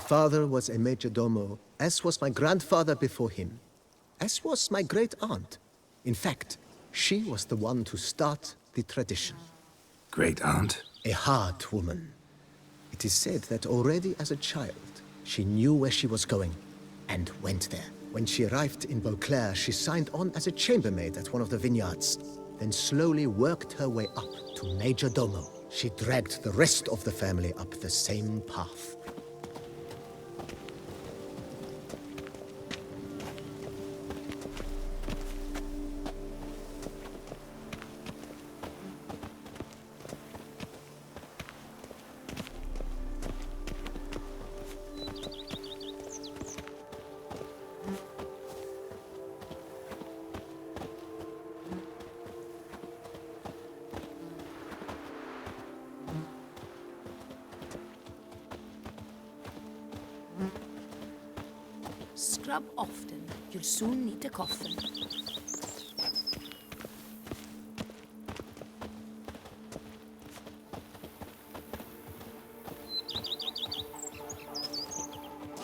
father was a major domo, as was my grandfather before him, as was my great-aunt. In fact, she was the one to start the tradition. Great-aunt? A hard woman. It is said that already as a child, she knew where she was going, and went there. When she arrived in Beauclair, she signed on as a chambermaid at one of the vineyards, then slowly worked her way up to major domo. She dragged the rest of the family up the same path. Scrub often. You'll soon need a coffin.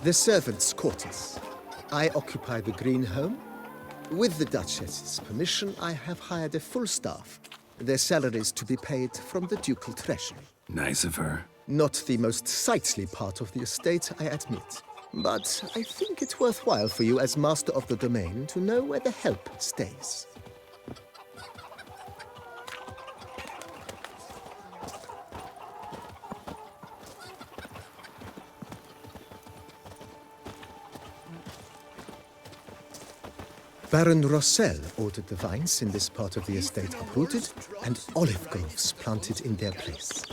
The servants' quarters. I occupy the green home. With the Duchess's permission, I have hired a full staff. Their salaries to be paid from the ducal treasury. Nice of her. Not the most sightly part of the estate, I admit. But I think it's worthwhile for you as master of the domain to know where the help stays. Baron Rossel ordered the vines in this part of the estate uprooted and olive groves planted in their place.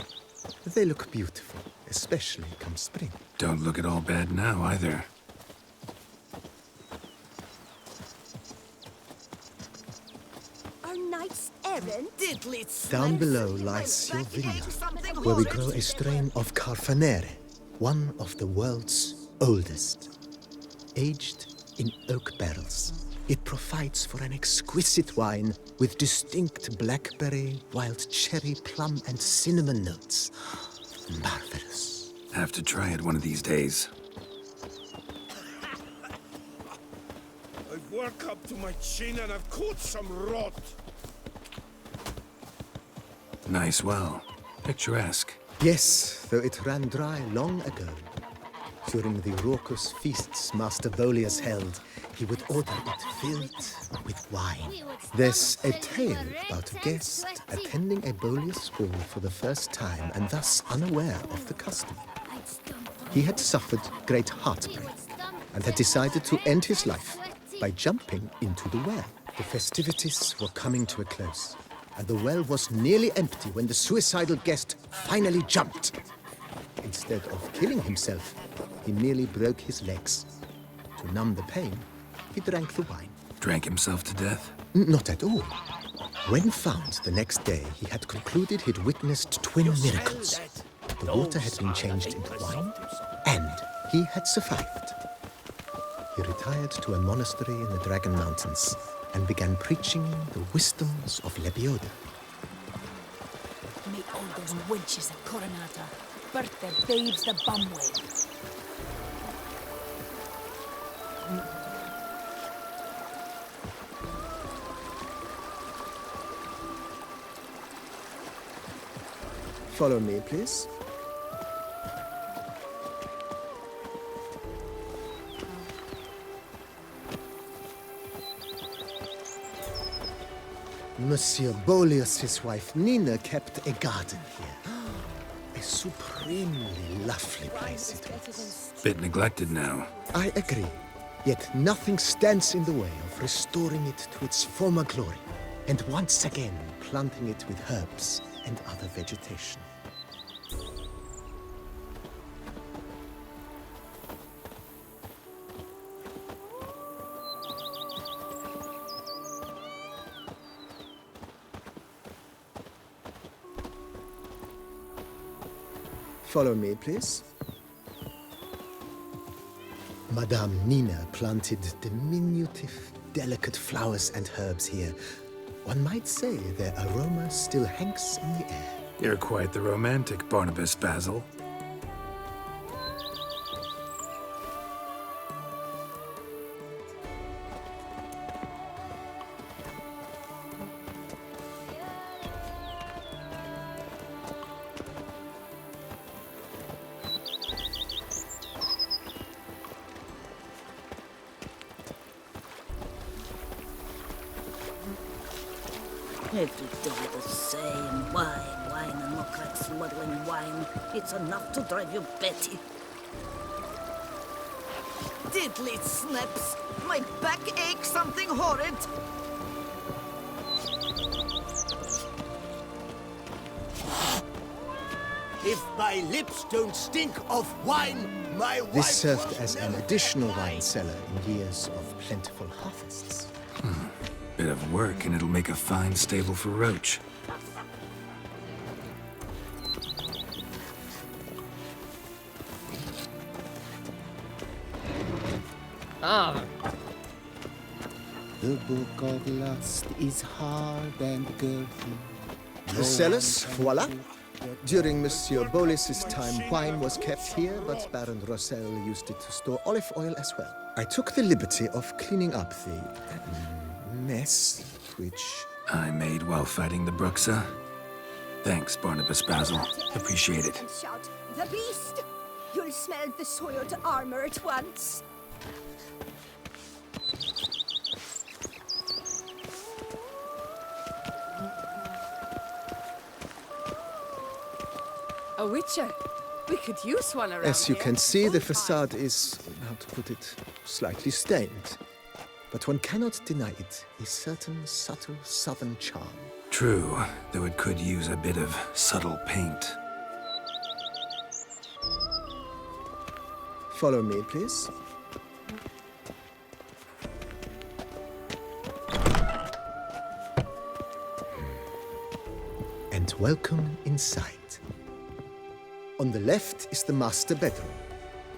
They look beautiful, especially come spring. Don't look at all bad now, either. Our knight's errand? Down below lies your vineyard, where we grow a strain of Carfanere, one of the world's oldest. Aged in oak barrels, it provides for an exquisite wine with distinct blackberry, wild cherry, plum, and cinnamon notes. Marvelous. Have to try it one of these days. I've worked up to my chin and I've caught some rot. Nice well. Picturesque. Yes, though it ran dry long ago. During the raucous feasts Master Bolius held, he would order it filled with wine. There's a tale about a guest attending a Bolius school for the first time and thus unaware of the custom. He had suffered great heartbreak and had decided to end his life by jumping into the well. The festivities were coming to a close, and the well was nearly empty when the suicidal guest finally jumped. Instead of killing himself, he merely broke his legs. To numb the pain, he drank the wine. Drank himself to death? Not at all. When found the next day, he had concluded he'd witnessed twin miracles. The water had been changed into wine, and he had survived. He retired to a monastery in the Dragon Mountains and began preaching the wisdoms of Lebioda. May all those wenches at Coronata birth their babes the bum way. Follow me, please. Monsieur Bolius' wife Nina kept a garden here. A supremely lovely place it was. Bit neglected now. I agree. Yet nothing stands in the way of restoring it to its former glory, and once again planting it with herbs and other vegetation. Follow me, please. Madame Nina planted diminutive, delicate flowers and herbs here. One might say their aroma still hangs in the air. You're quite the romantic, Barnabas Basil. Every day the same. Wine, and more like smuggling wine. It's enough to drive you batty. Diddly snaps! My back aches something horrid! If my lips don't stink of wine, my wife... This served as an additional wine cellar in years of plentiful harvests. Bit of work and it'll make a fine stable for Roach. The book of lust is hard and girthy. The cellars, voila. During Monsieur Bolis's time, wine was kept here, but Baron Rossel used it to store olive oil as well. I took the liberty of cleaning up the mess, which... I made while fighting the Bruxa. Thanks, Barnabas Basil. Appreciate it. And shout, "The beast!" You'll smell the soiled armor at once. A witcher. We could use one around As you here. can see, the Full time. facade is, how to put it, slightly stained. But one cannot deny it, a certain subtle southern charm. True, though it could use a bit of subtle paint. Follow me, please. And welcome inside. On the left is the master bedroom.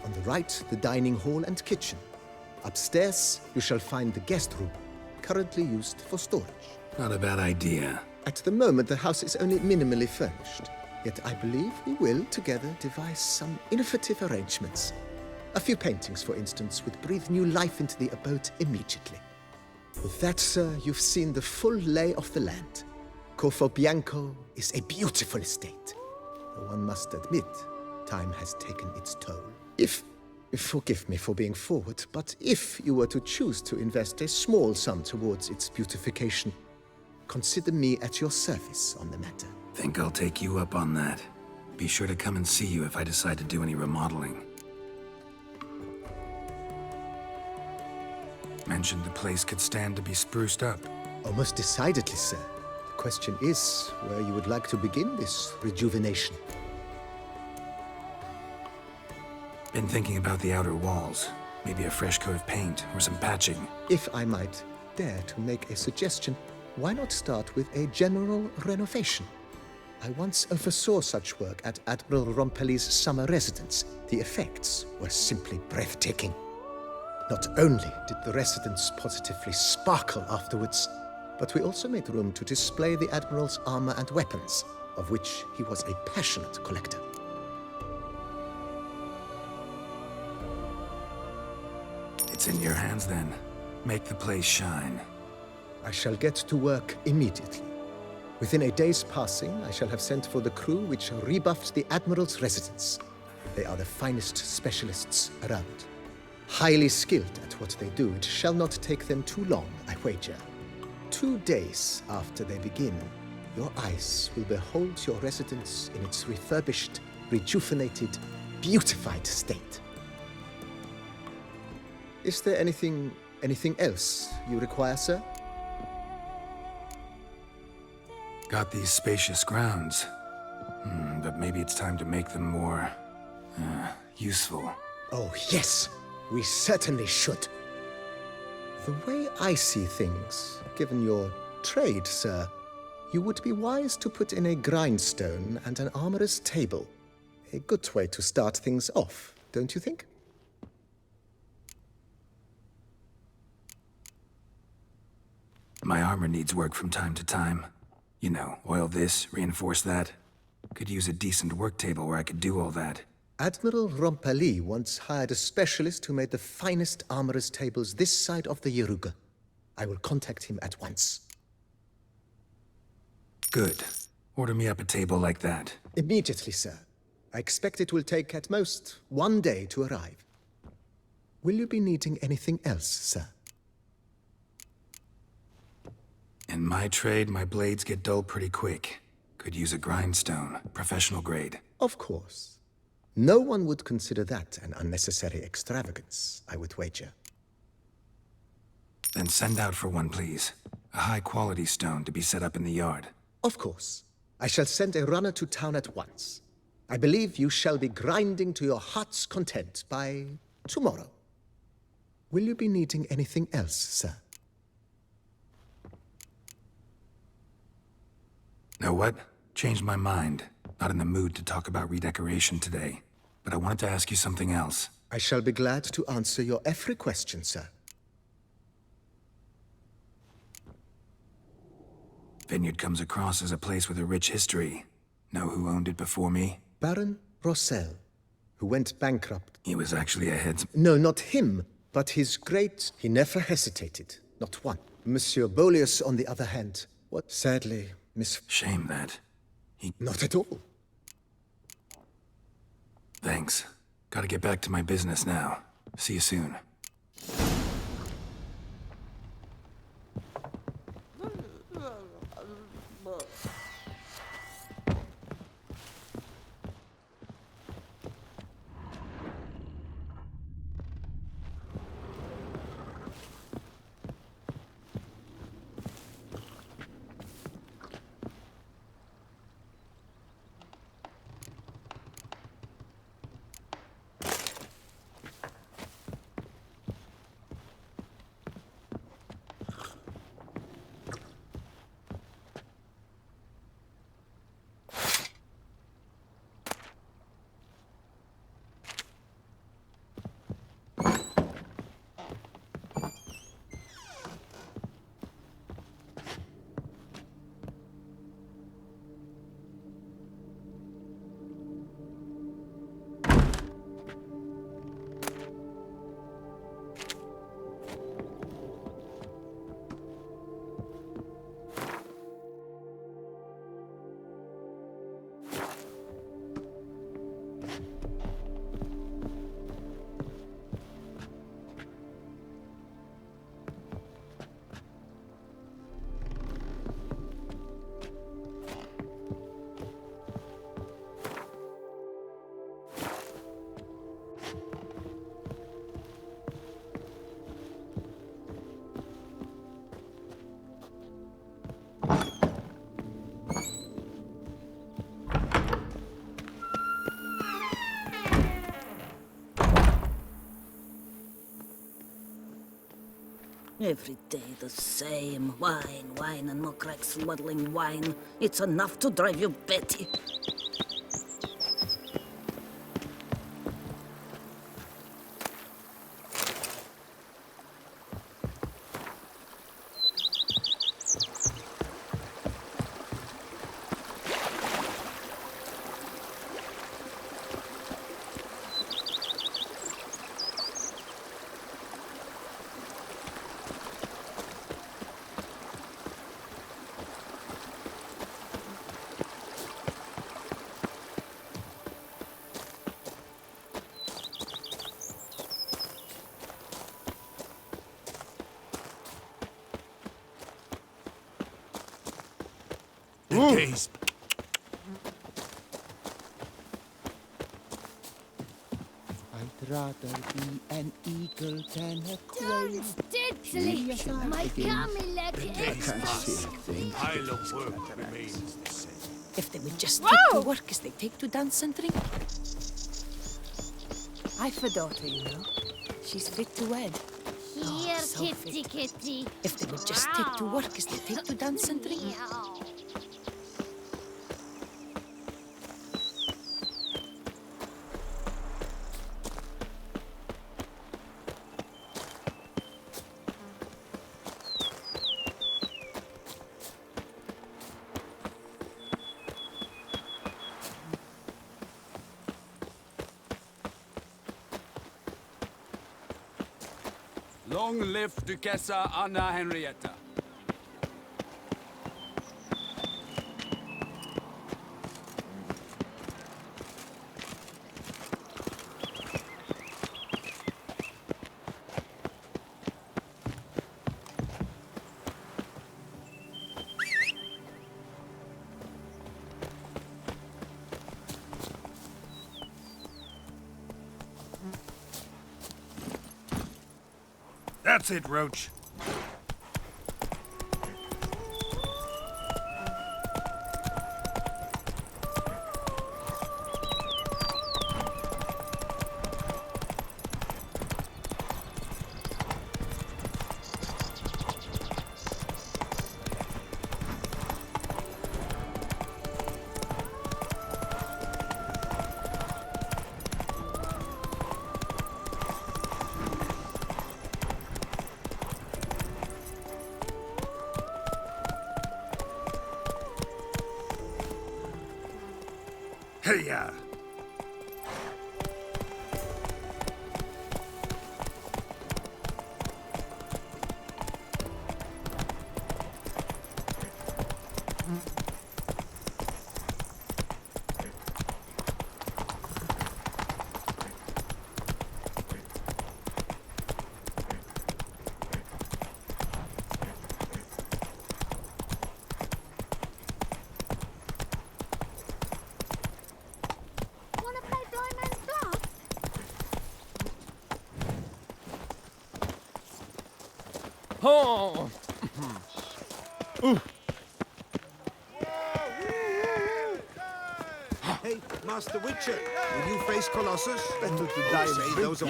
On the right, the dining hall and kitchen. Upstairs, you shall find the guest room, currently used for storage. Not a bad idea. At the moment, the house is only minimally furnished. Yet I believe we will, together, devise some innovative arrangements. A few paintings, for instance, would breathe new life into the abode immediately. With that, sir, you've seen the full lay of the land. Corfo Bianco is a beautiful estate. Though one must admit, time has taken its toll. Forgive me for being forward, but if you were to choose to invest a small sum towards its beautification, consider me at your service on the matter. Think I'll take you up on that. Be sure to come and see you if I decide to do any remodeling. Mentioned the place could stand to be spruced up. Almost decidedly, sir. The question is where you would like to begin this rejuvenation. Been thinking about the outer walls. Maybe a fresh coat of paint or some patching. If I might dare to make a suggestion, why not start with a general renovation? I once oversaw such work at Admiral Rompelli's summer residence. The effects were simply breathtaking. Not only did the residence positively sparkle afterwards, but we also made room to display the Admiral's armor and weapons, of which he was a passionate collector. It's in your hands then. Make the place shine. I shall get to work immediately. Within a day's passing, I shall have sent for the crew which rebuffed the Admiral's residence. They are the finest specialists around. Highly skilled at what they do, it shall not take them too long, I wager. 2 days after they begin, your eyes will behold your residence in its refurbished, rejuvenated, beautified state. Is there anything else you require, sir? Got these spacious grounds. But maybe it's time to make them more... useful. Oh, yes! We certainly should. The way I see things, given your trade, sir, you would be wise to put in a grindstone and an armorer's table. A good way to start things off, don't you think? My armor needs work from time to time. You know, oil this, reinforce that. Could use a decent work table where I could do all that. Admiral Rompelli once hired a specialist who made the finest armorer's tables this side of the Yeruga. I will contact him at once. Good. Order me up a table like that. Immediately, sir. I expect it will take at most 1 day to arrive. Will you be needing anything else, sir? In my trade, my blades get dull pretty quick. Could use a grindstone, professional grade. Of course. No one would consider that an unnecessary extravagance, I would wager. Then send out for one, please. A high-quality stone to be set up in the yard. Of course. I shall send a runner to town at once. I believe you shall be grinding to your heart's content by tomorrow. Will you be needing anything else, sir? Know what? Changed my mind. Not in the mood to talk about redecoration today. But I wanted to ask you something else. I shall be glad to answer your every question, sir. Vineyard comes across as a place with a rich history. Know who owned it before me? Baron Rossel, who went bankrupt. He was actually a heads... No, not him, but his great... He never hesitated, not one. Monsieur Boleus, on the other hand, what sadly Shame that. Not at all. Thanks. Gotta get back to my business now. See you soon. Every day the same. Wine, wine, and more crack smuggling wine. It's enough to drive you batty. Days. I'd rather be an eagle than a quail. Diddly! My camel Days pass. The pile of work remains the same. If they would just take to work as they take to dance and drink. I've a daughter, you know. She's fit to wed. Here, so kitty, kitty. If they would just take to work as they take to dance and drink. Meow. Long live Duchessa Anna Henrietta. That's it, Roach. Hey-ya! Oh! Hey, Master Witcher, will you face Colossus? Better to die say those are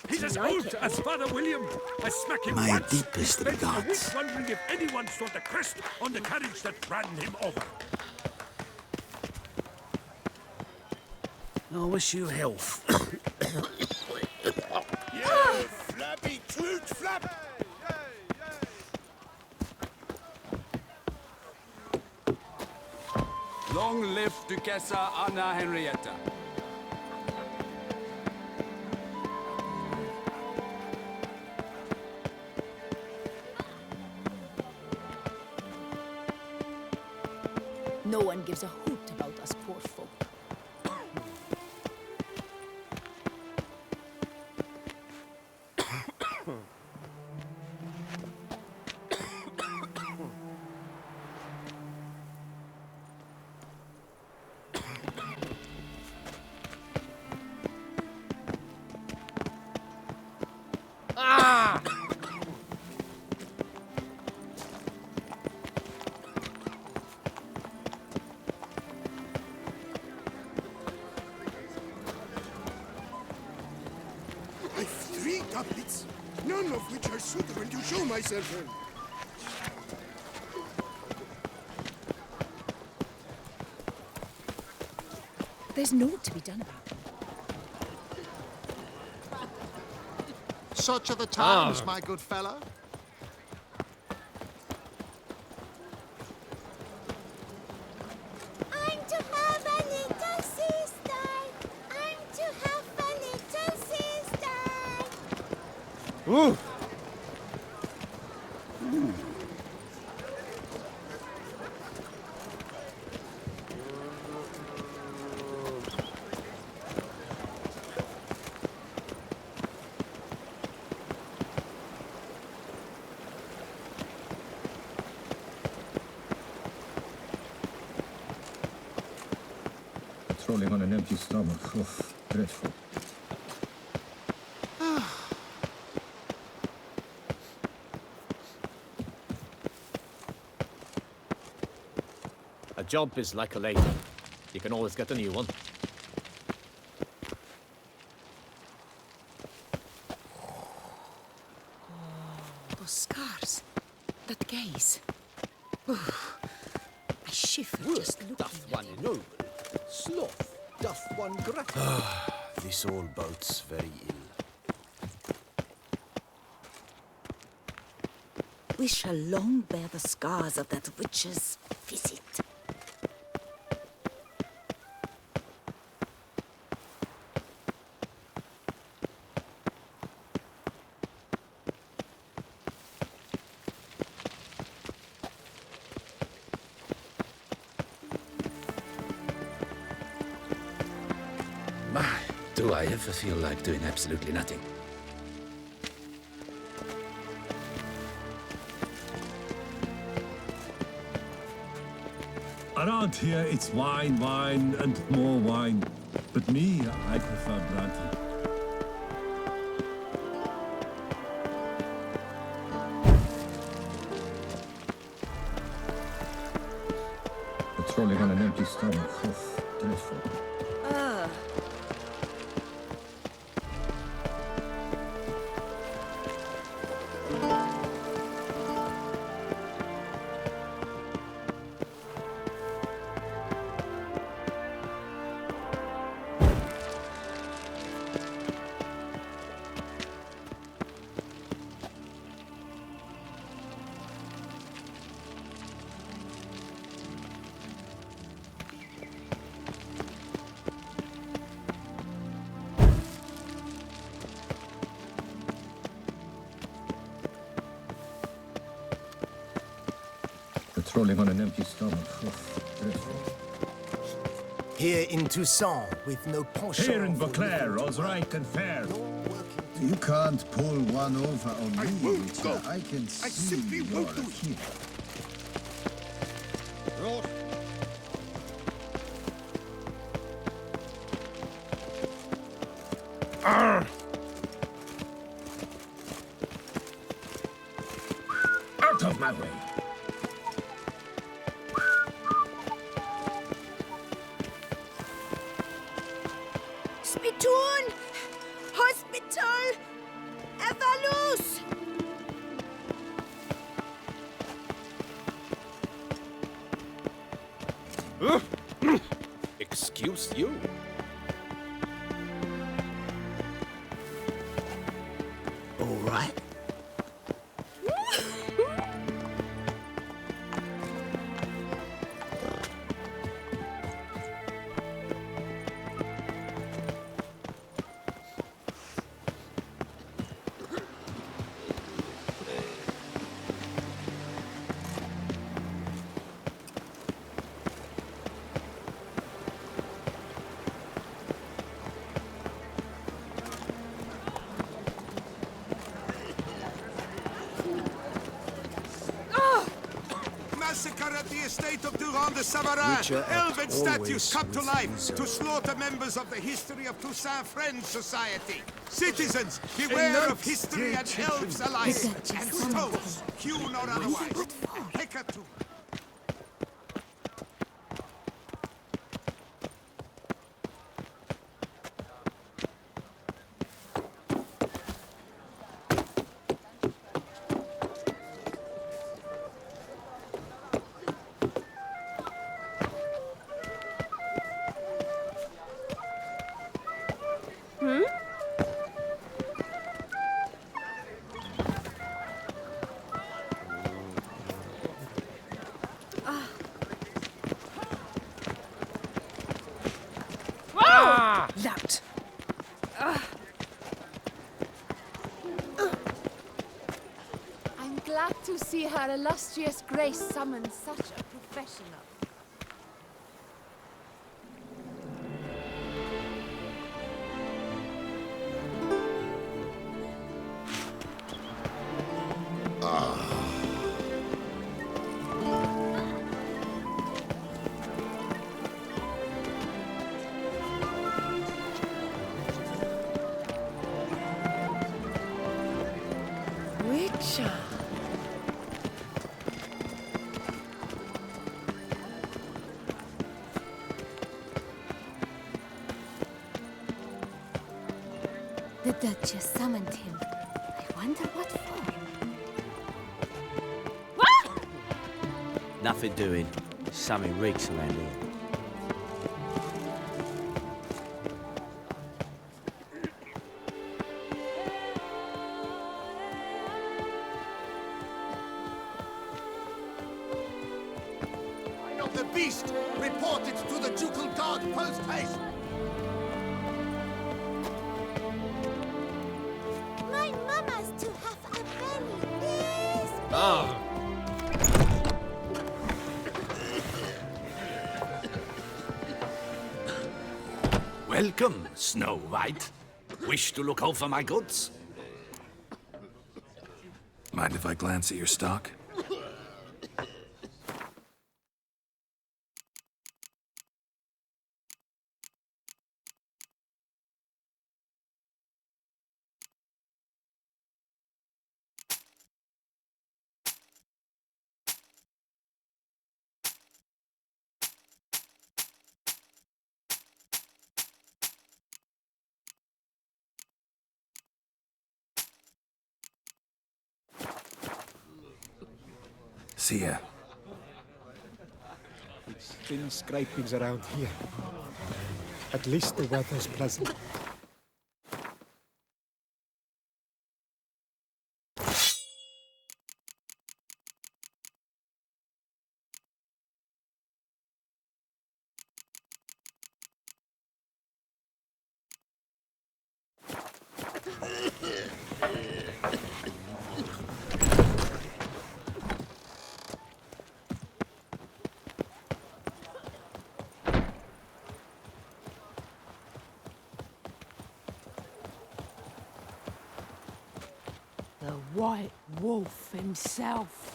He's as old as Father William. I smack him My once. deepest He spent a week regards. wondering if anyone saw the crest on the carriage that ran him over. I wish you health. Yeah, flappy toot flap! Long live Duchessa Anna Henrietta. No one gives a hoot about us poor folk. I've 3 doublets, none of which are suitable to show myself in. There's naught to be done about it. Such are the times, my good fellow. I'm to have a little sister. I'm to have a little sister. Ooh! Trolling on an empty stomach. Oof, dreadful. A job is like a lady. You can always get a new one. Those scars. That gaze. Oof. I shiver just looking Doth at one him. noble, sloth doth one grateful. This all bodes very ill. We shall long bear the scars of that witch's visit. My, do I ever feel like doing absolutely nothing? Around here, it's wine, wine, and more wine. But me, I prefer brandy. Patrolling on an empty stomach. Dreadful. Patrolling on an empty stomach. Dreadful. Here in Toussaint, with no penchant. Here in Beauclair, all's right and fair. You can't pull one over on me, Witcher. I can see simply you're won't a do it. hero. Out of my way. Spittoon! Hospital! Evalus! Excuse you. All right. Massacre at the estate of Durand de Savarin. Witcher Elven act statues always come to with life reason. to slaughter members of the History of Toussaint Friends Society. Citizens, beware Enough, of history dear and children. elves alike. The Duchess And summoned stones, hewn or otherwise. Hecatu. Lout! I'm glad to see her illustrious grace summon such a professional. Witcher! The Duchess summoned him. I wonder what for. Nothing doing. Something reeks around here. Sign of the beast! Report it to the Ducal Guard post haste! My mama's to have a very nice Welcome, Snow White. Wish to look over my goods? Mind if I glance at your stock? See ya. Thin scrapings around here. At least the weather's pleasant. The White Wolf himself.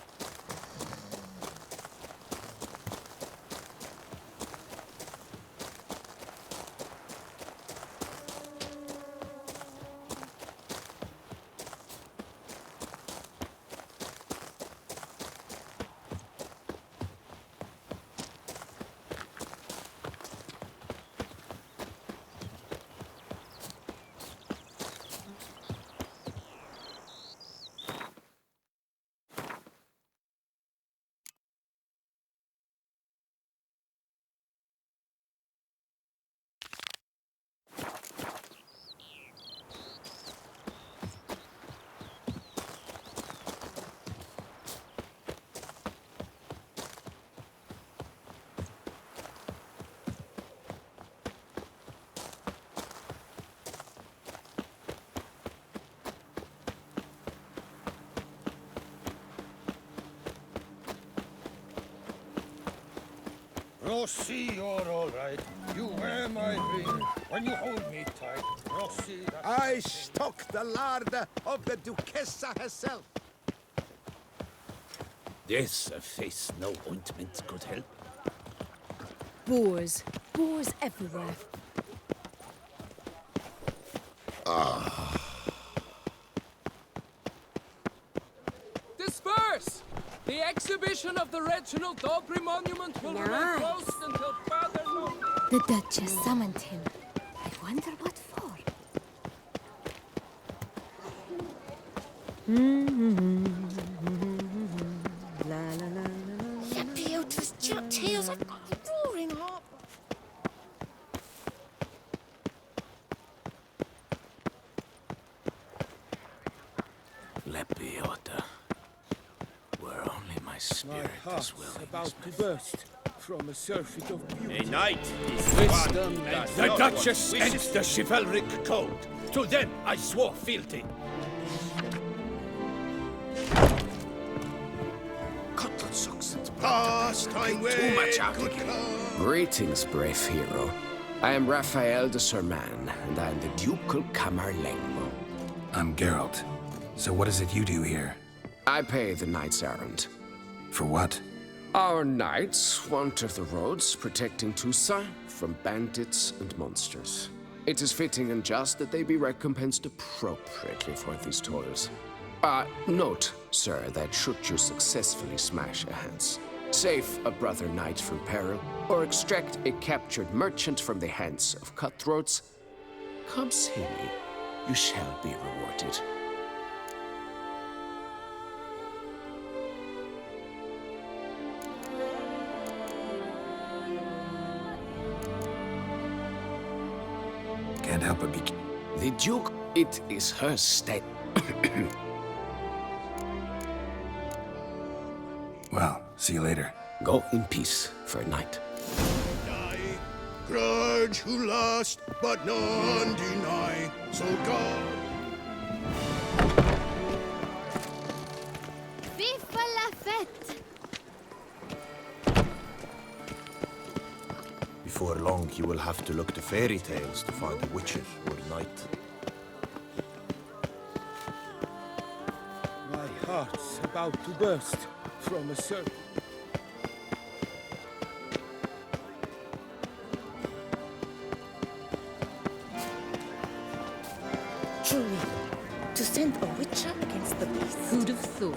Rossi, you're all right. You wear my ring when you hold me tight. Rossi, I stock the larder of the Duchessa herself. Yes, a face no ointment could help. Boars. Boars everywhere. Disperse! The exhibition of the Reginald Dogry Monument will remain closed until further notice. The Duchess summoned him. I wonder what for. Let me out of his jut tails. I've got the roaring heart. Lepiota. Were only my spirit as willing. About to burst from a surfeit of beauty. A knight is Wisdom one and does The not Duchess wish ends the chivalric code. To them I swore fealty. Pastime way. Too much out again. Greetings, brave hero. I am Raphael de Serman, and I am the Ducal Camerlengo. I'm Geralt. So what is it you do here? I pay the knight's errand. For what? Our knights wander the roads, protecting Tusa from bandits and monsters. It is fitting and just that they be recompensed appropriately for these toils. Note, sir, that should you successfully smash a Hans, save a brother knight from peril, or extract a captured merchant from the hands of cutthroats, come see me. You shall be rewarded. Can't help but be... The Duke, it is her state. Well, see you later. Go in peace for a night. Grudge who lust, but none deny. So God. Vive la fête! Before long, you will have to look to fairy tales to find a witcher or knight. My heart's about to burst from a surfeit. Truly, to send a witcher against the beast. Who'd have thought?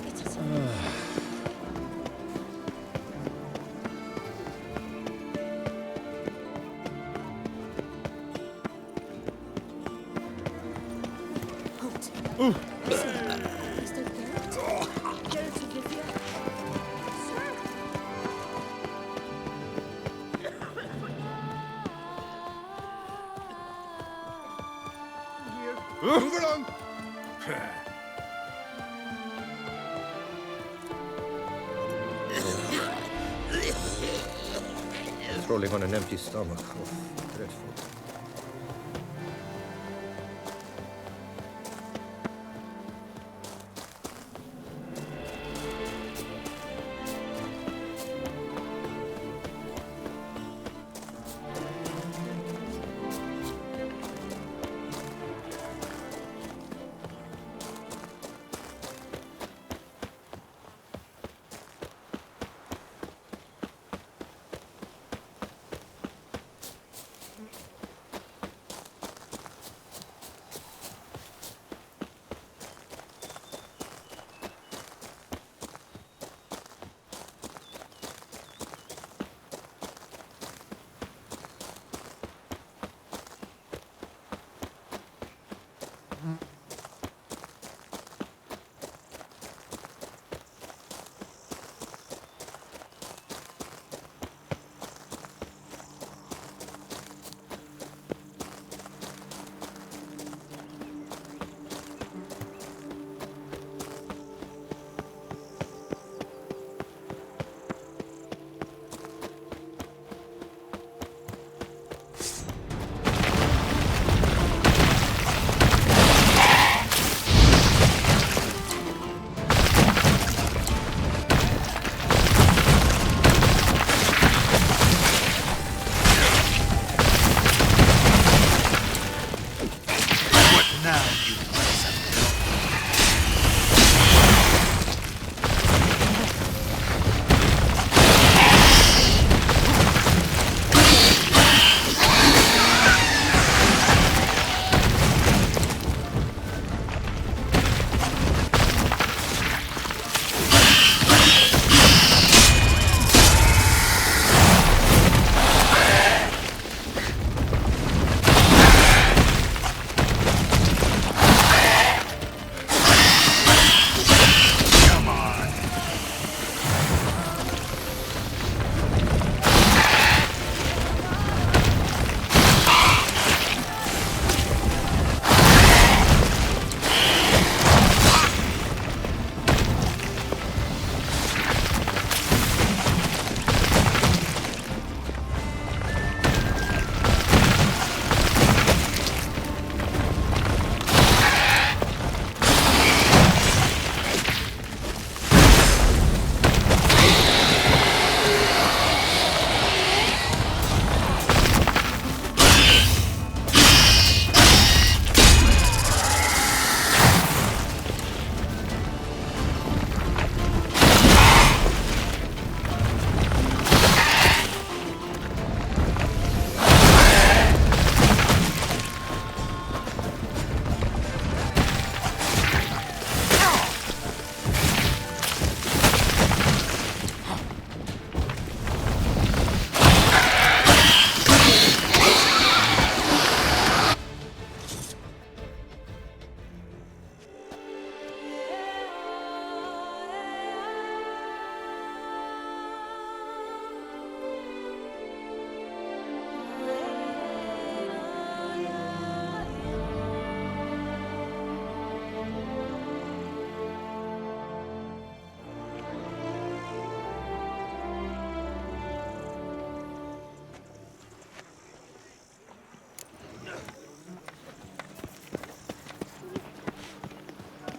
Move along! Trolling on an empty stomach. Oh, dreadful.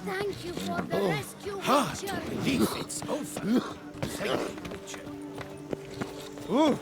Thank you for the rescue, Hard Witcher. to believe it's over. Thank you, Witcher. Ooh.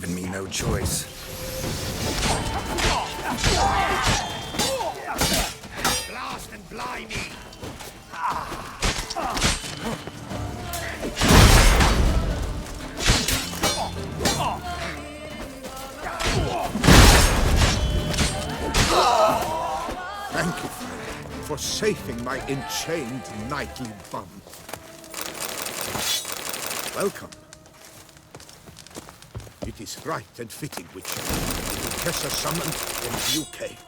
given me no choice. Blast and blimey! Thank you for saving my enchained knightly bum. Welcome. It is right and fitting, Witcher. The Duchess summoned from the UK.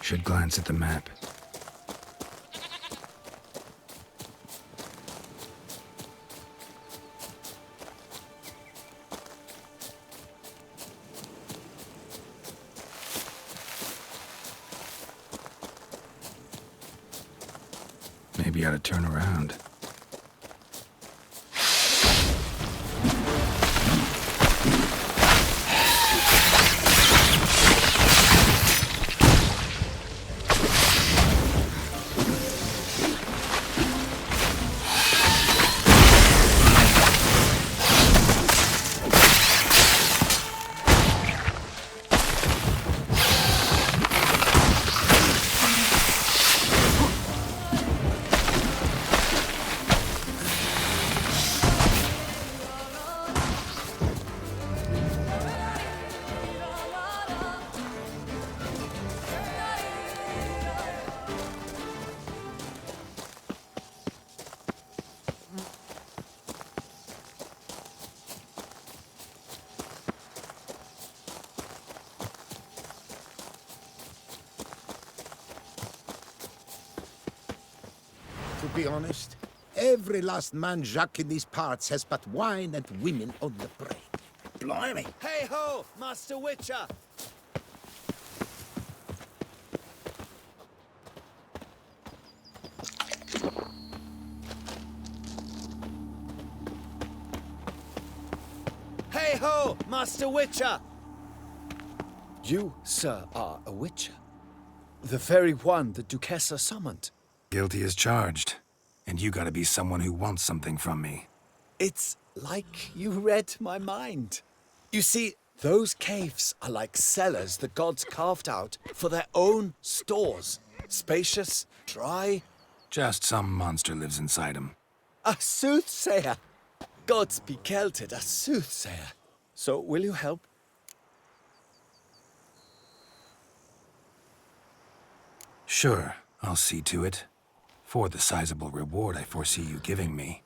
Should glance at the map. Maybe I ought to turn around. To be honest, every last man Jacques in these parts has but wine and women on the brain. Blimey! Hey-ho, Master Witcher! Hey-ho, Master Witcher! You, sir, are a witcher. The very one the Duchessa summoned. Guilty as charged. And you gotta be someone who wants something from me. It's like you read my mind. You see, those caves are like cellars the gods carved out for their own stores. Spacious, dry. Just some monster lives inside them. A soothsayer! Gods be kelted, a soothsayer. So, will you help? Sure, I'll see to it. For the sizable reward I foresee you giving me.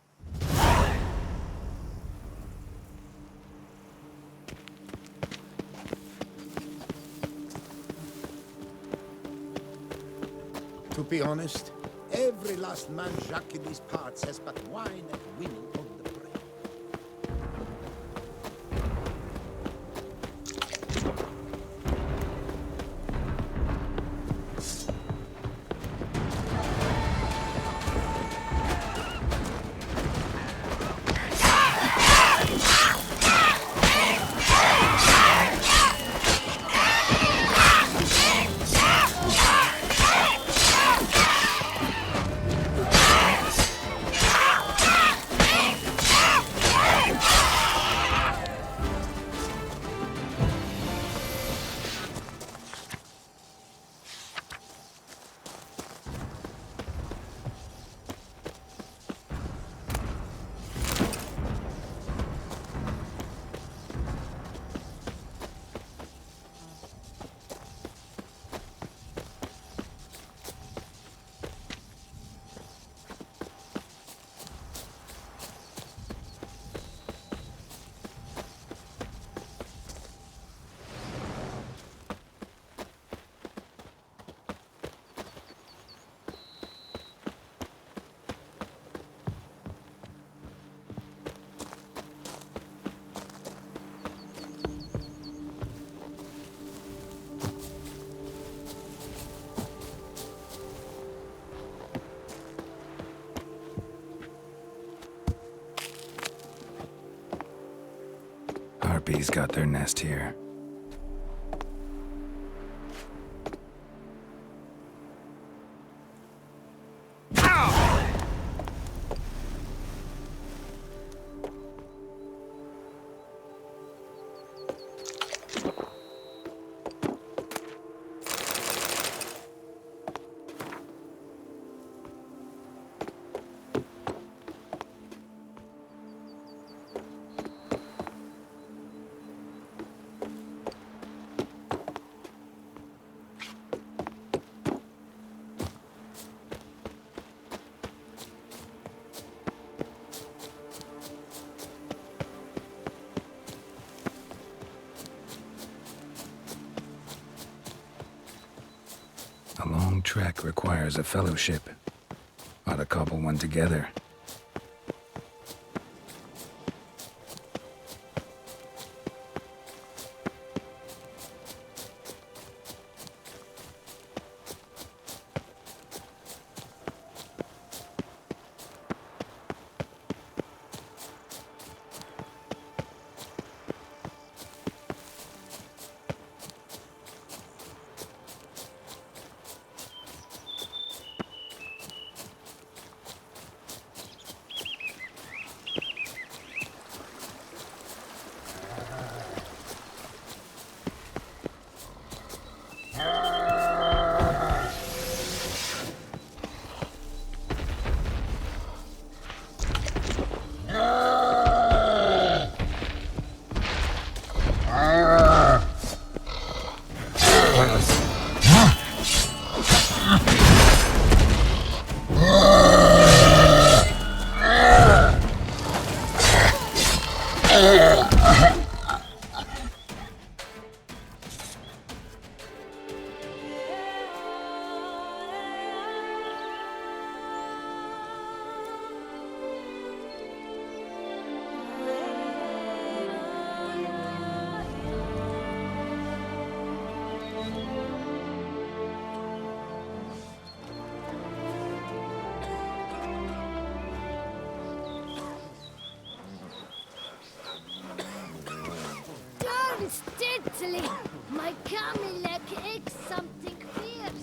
To be honest, Every last man Jacques in these parts has but wine and women on the brain. Harpies got their nest here. A long trek requires a fellowship. Ought to cobble one together. Steadily, my Camilla eggs something fierce.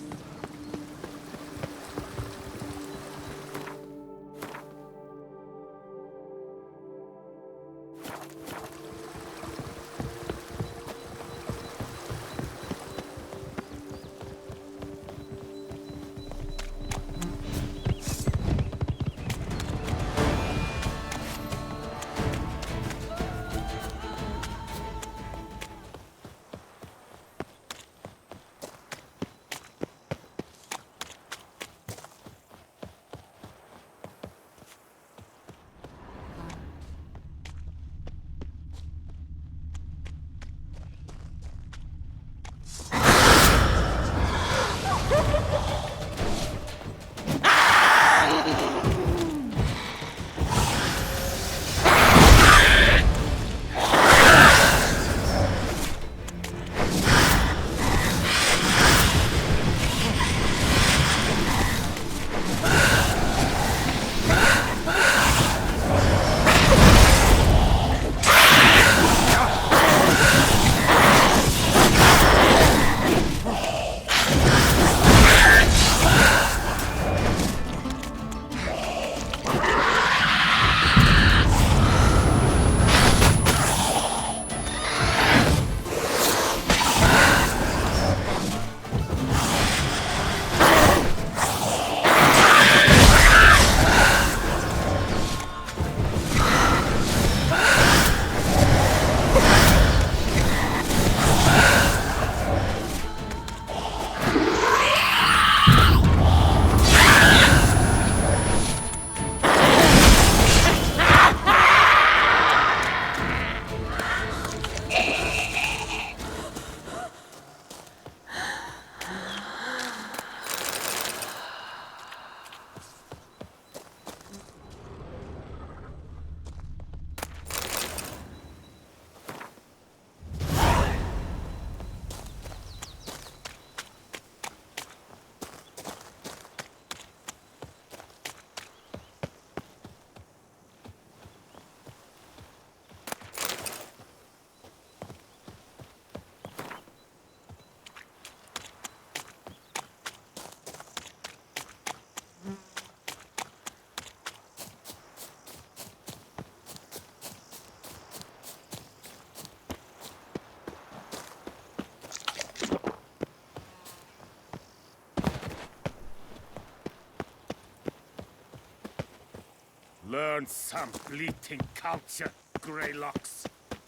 Learn some bleating culture, Greylocks.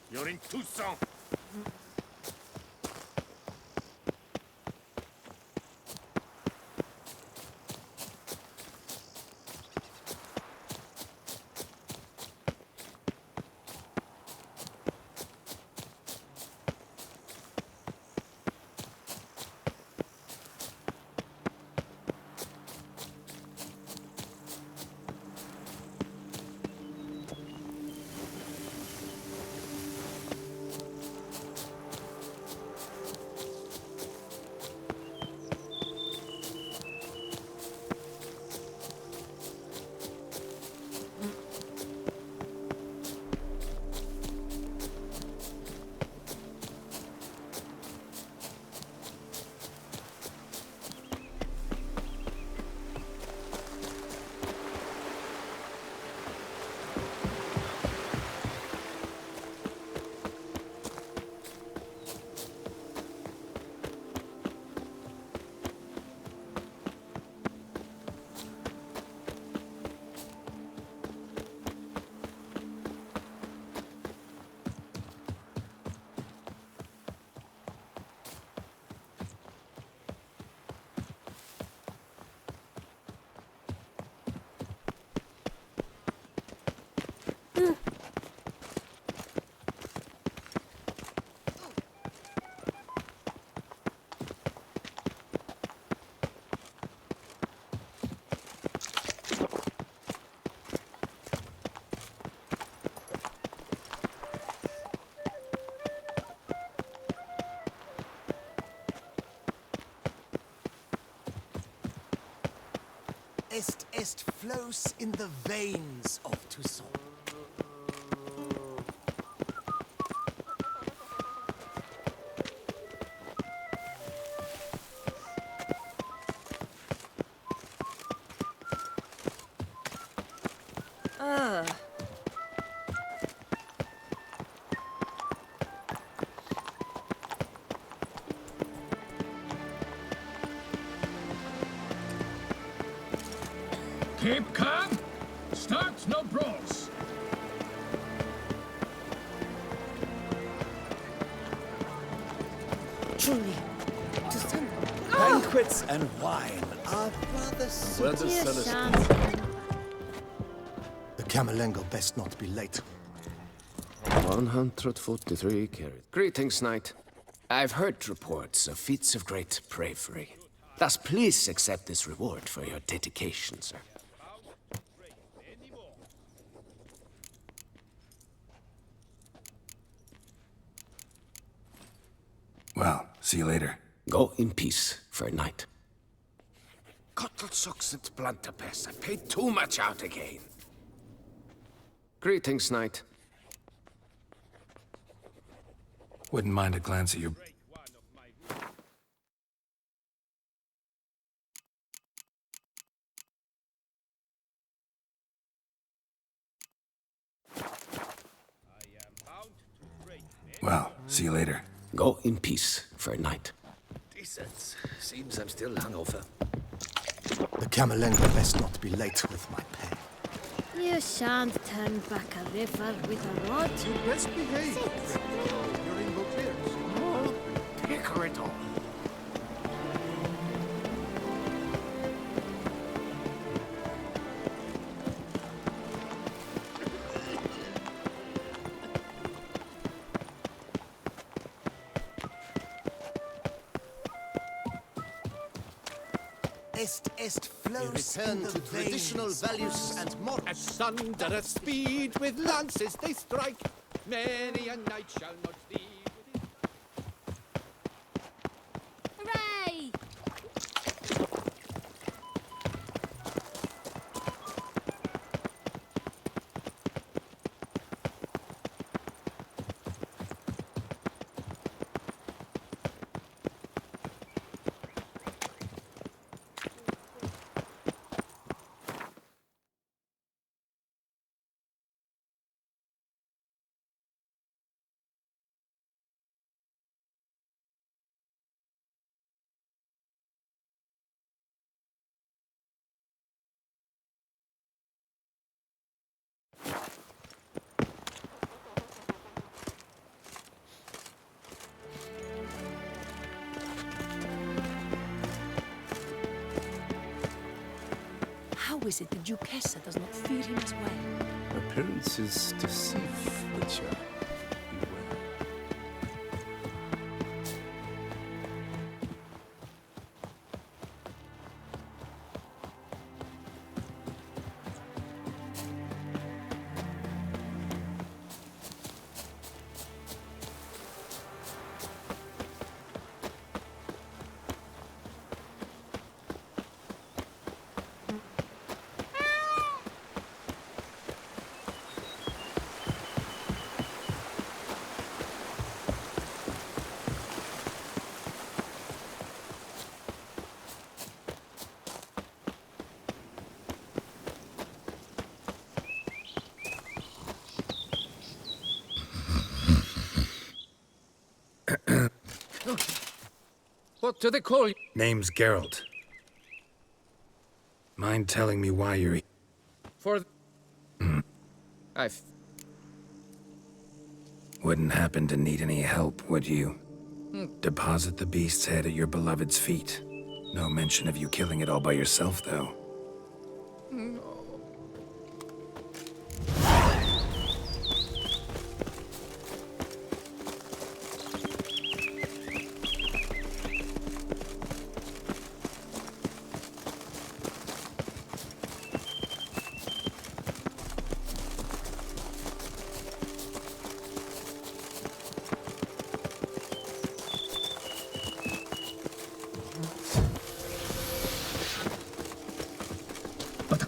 You're in Tucson. Est flows in the veins of Tucson. Keep calm. Start no brawls. Truly, Tucson. Banquets and wine are rather Where suited. does The Camerlengo best not be late. 143 carried. Greetings, Knight. I've heard reports of feats of great bravery. Thus, please accept this reward for your dedication, sir. Well, see you later. Go in peace for a night. Kottelsucks and Blunterpest. I paid too much out again. Greetings, Knight. Wouldn't mind a glance at your... Well, see you later. Go in peace for a night. Decent. Seems I'm still hungover. The Camerlengo best not be late with my pay. You shan't turn back a river with a rod. You best behave. Your rainbow clears. Oh, picker it all. Est flows in the to traditional veins. values and morals. At thunderous speed with lances they strike. Many a knight shall not How is it the Duchessa does not fear him as well? Appearances deceive, Witcher. Beware. What do they call you? Name's Geralt. Mind telling me why you're here? For... Wouldn't happen to need any help, would you? Deposit the beast's head at your beloved's feet. No mention of you killing it all by yourself, though.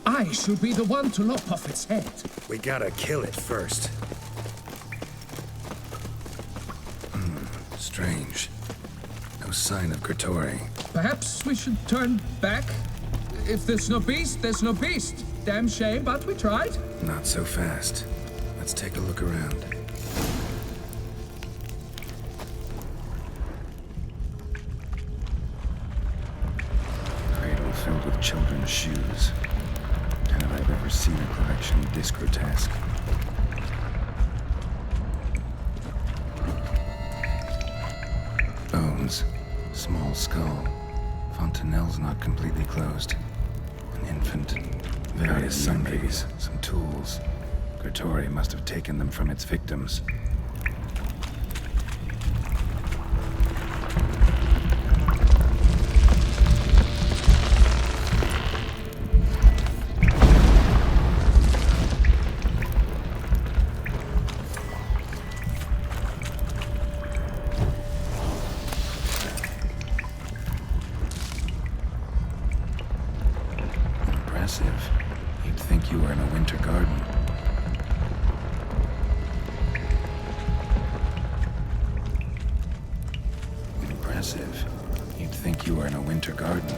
I should be the one to lop off its head. We gotta kill it first. Strange. No sign of Kratori. Perhaps we should turn back? If there's no beast, there's no beast. Damn shame, but we tried. Not so fast. Let's take a look around. Cradle filled with children's shoes. And if I've ever seen a collection this grotesque. Bones. Small skull. Fontanelle's not completely closed. An infant. Various sunbabies. Some tools. Kratori must have taken them from its victims. You'd think you were in a winter garden. Impressive. You'd think you were in a winter garden.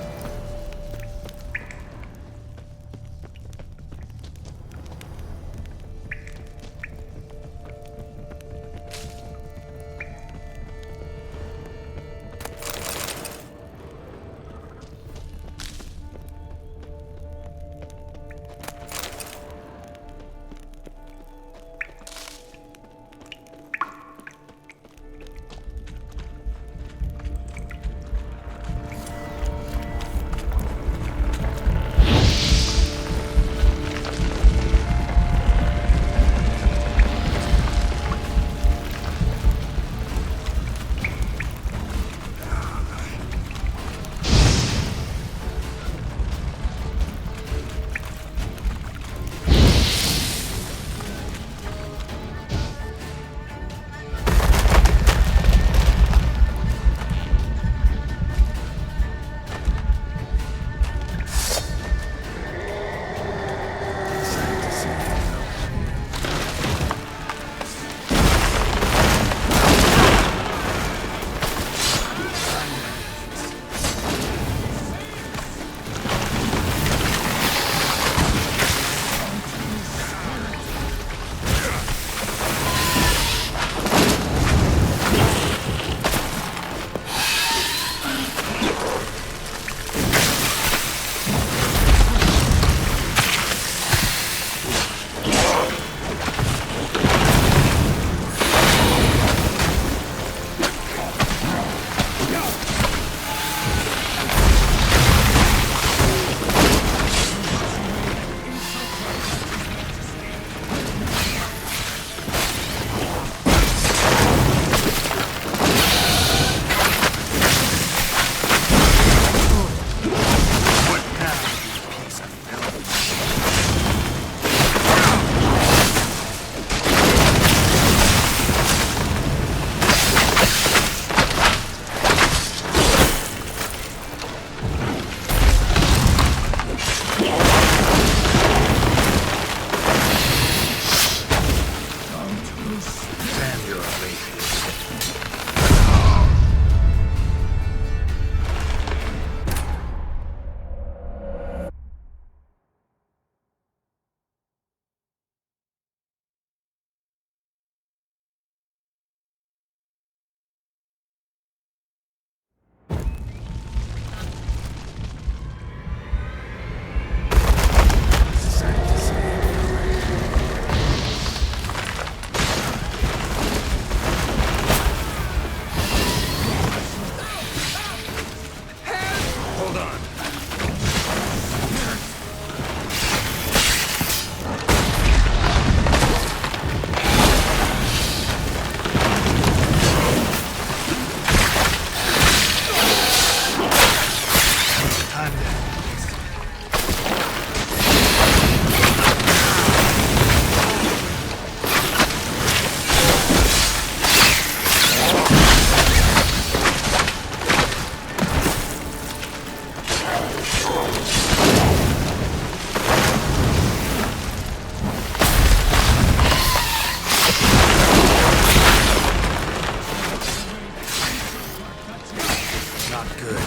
could.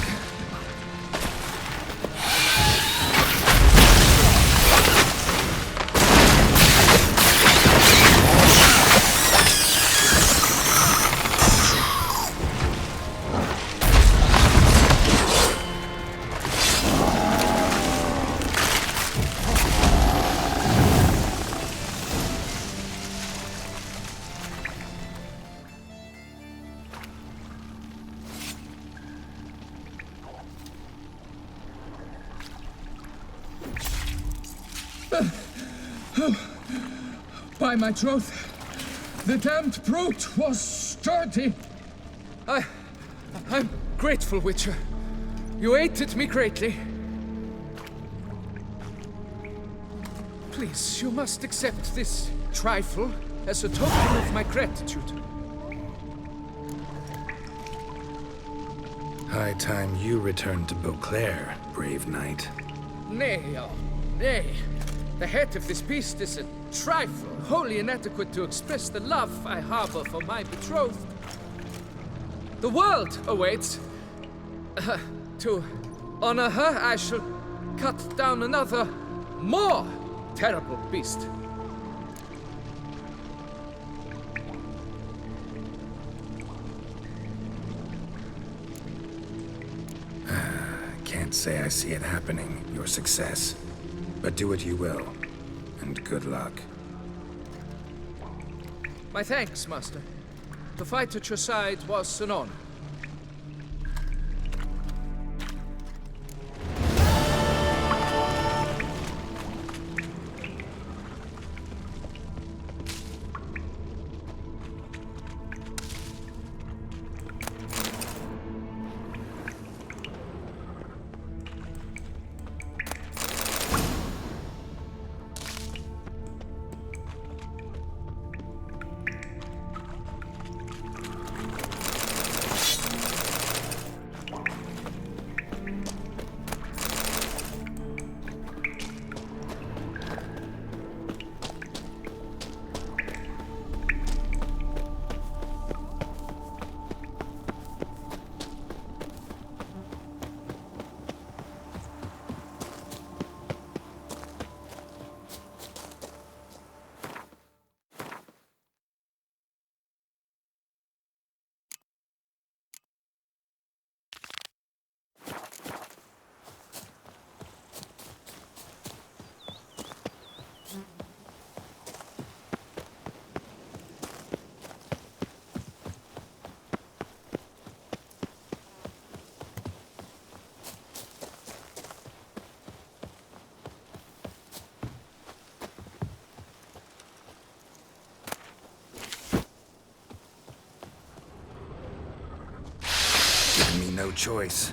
By my troth, the damned brute was sturdy. I'm grateful, Witcher. You aided me greatly. Please, you must accept this trifle as a token of my gratitude. High time you returned to Beauclair, brave knight. Nay, oh, nay. The head of this beast is a trifle, wholly inadequate to express the love I harbor for my betrothed. The world awaits. To honor her, I shall cut down another, more terrible beast. Can't say I see it happening, your success. But do what you will, and good luck. My thanks, Master. The fight at your side was an honor. No choice.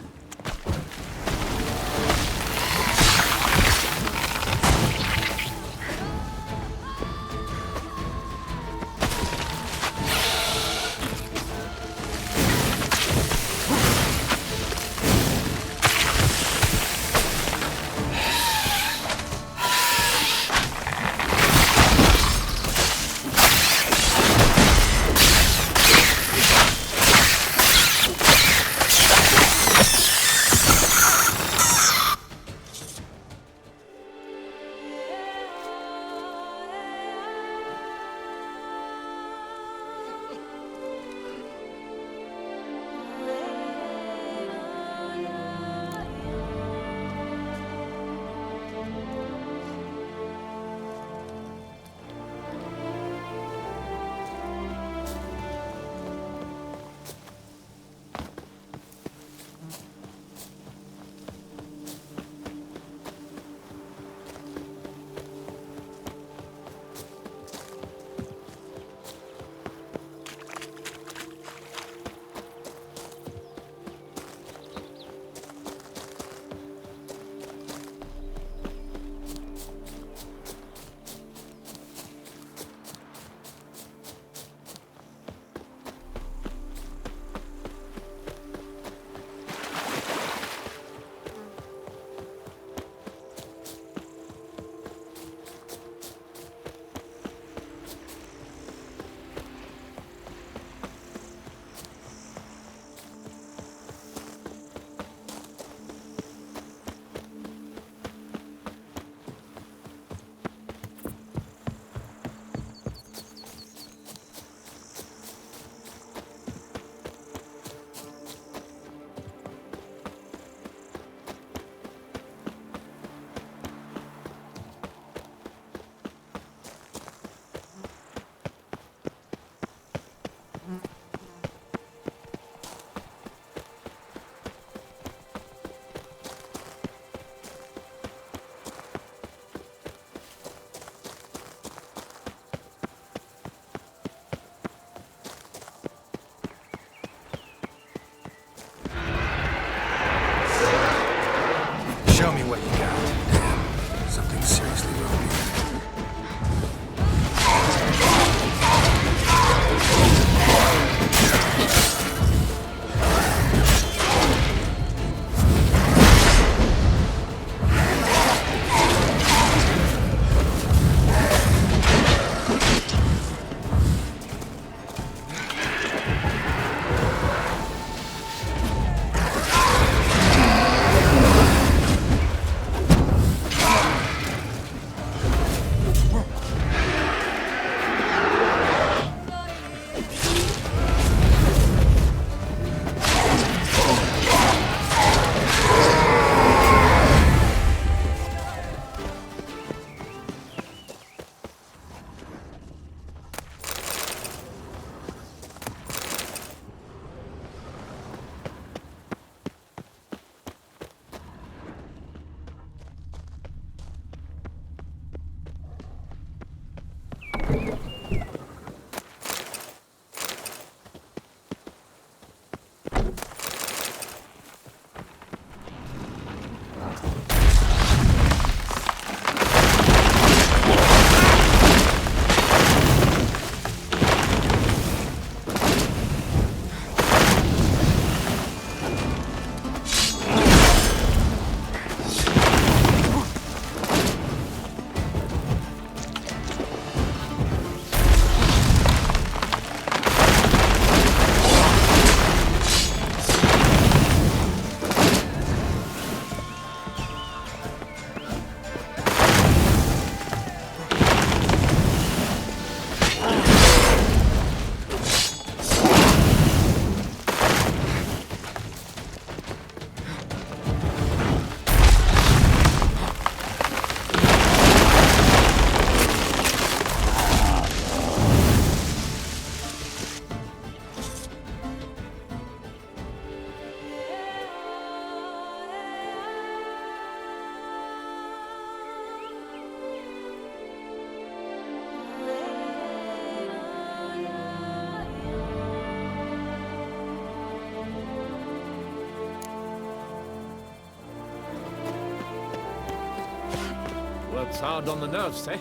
Works hard on the nerves, eh?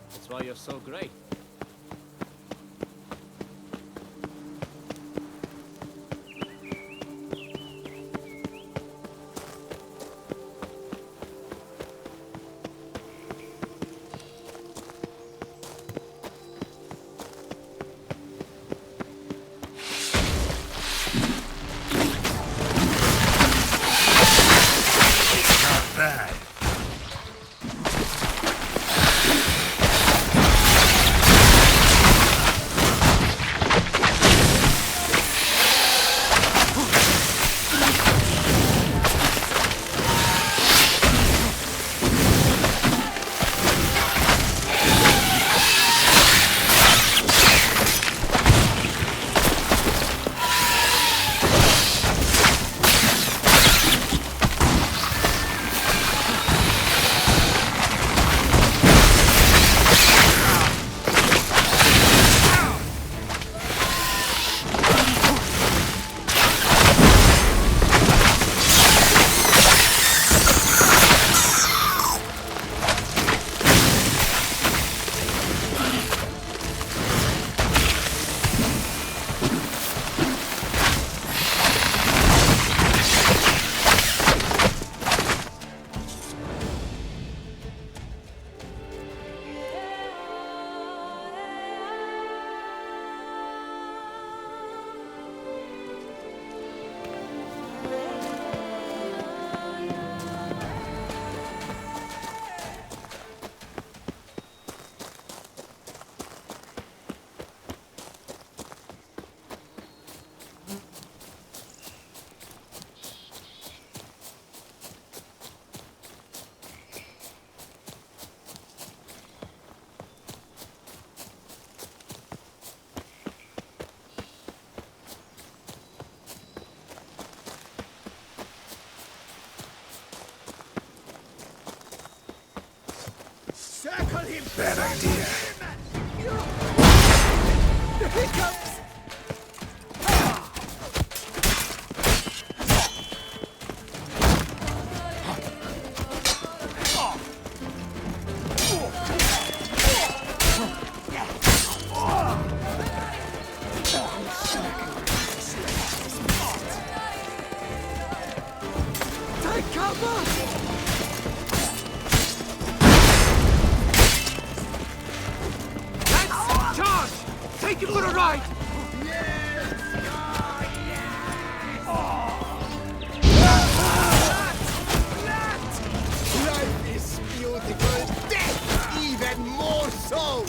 That's why you're so great. Bad idea. Here he comes! Take cover! Take it for a ride! Life is beautiful, death even more so!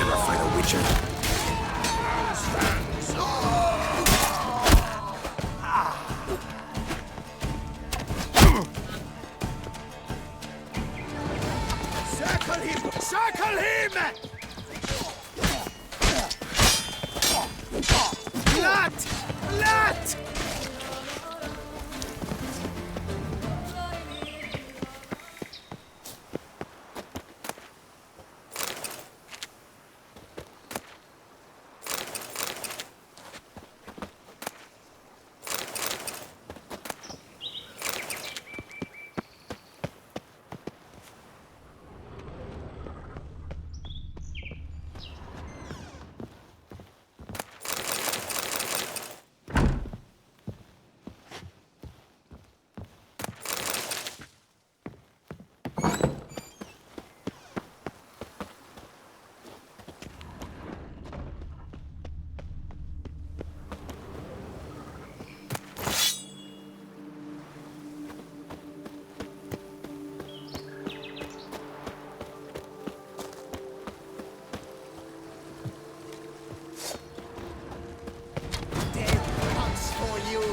Ever fight a witcher? Circle him! Blood! Blood!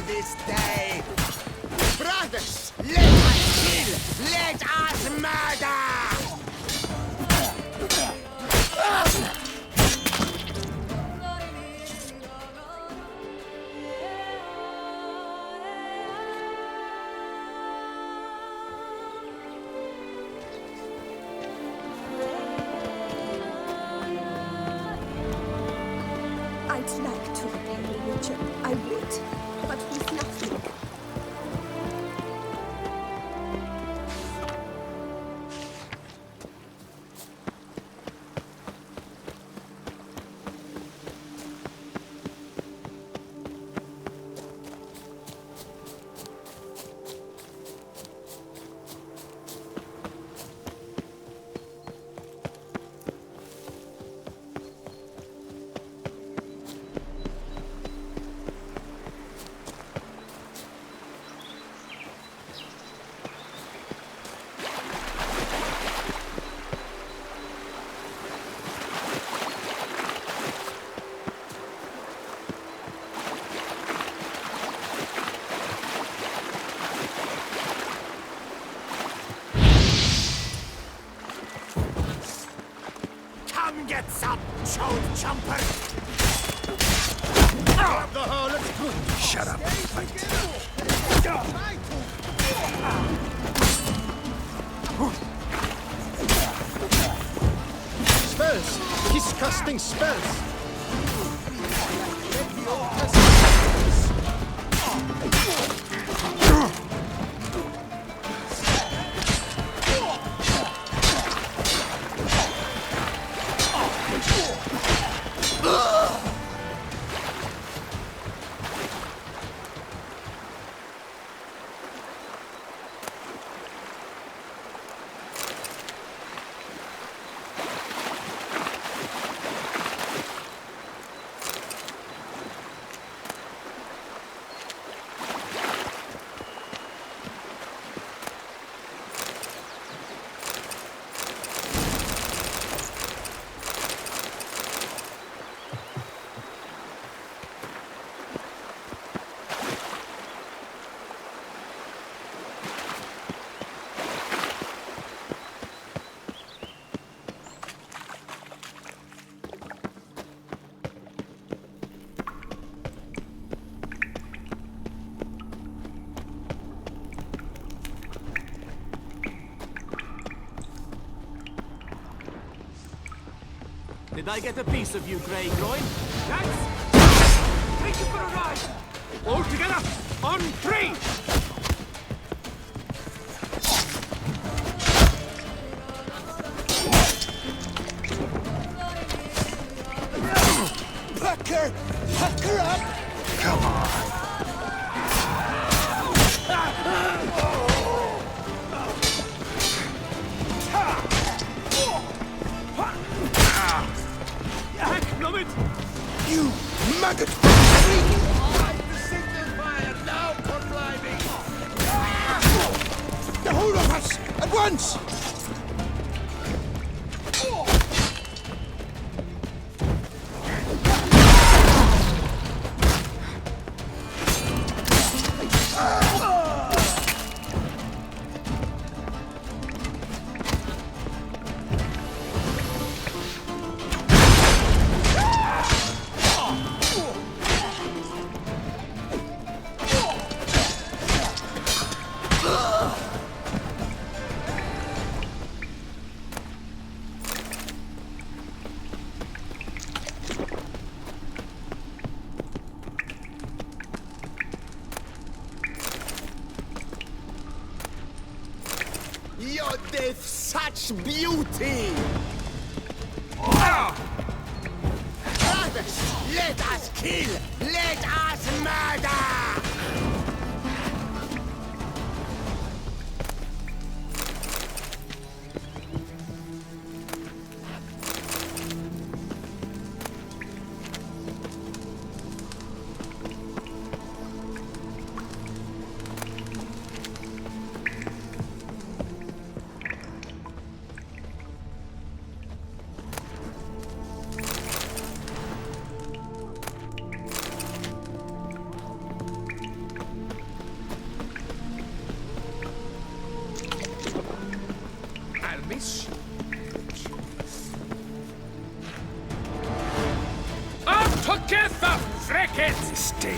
This day. Brothers, let us kill! Let us murder! I'd like to repay you, Get some, chode chumper! Grab the harlot's good! Shut up and fight. Spells! He's casting spells! Did I get a piece of you, Grey Groin? Lads! Take you for a ride! All together, on 3! Pack her up! Come on. You maggot freak! The signal fire now, comply me! The whole of us, at once! Your death, such beauty! Brothers, let us kill! Let us murder! Together, frickin'! Stay.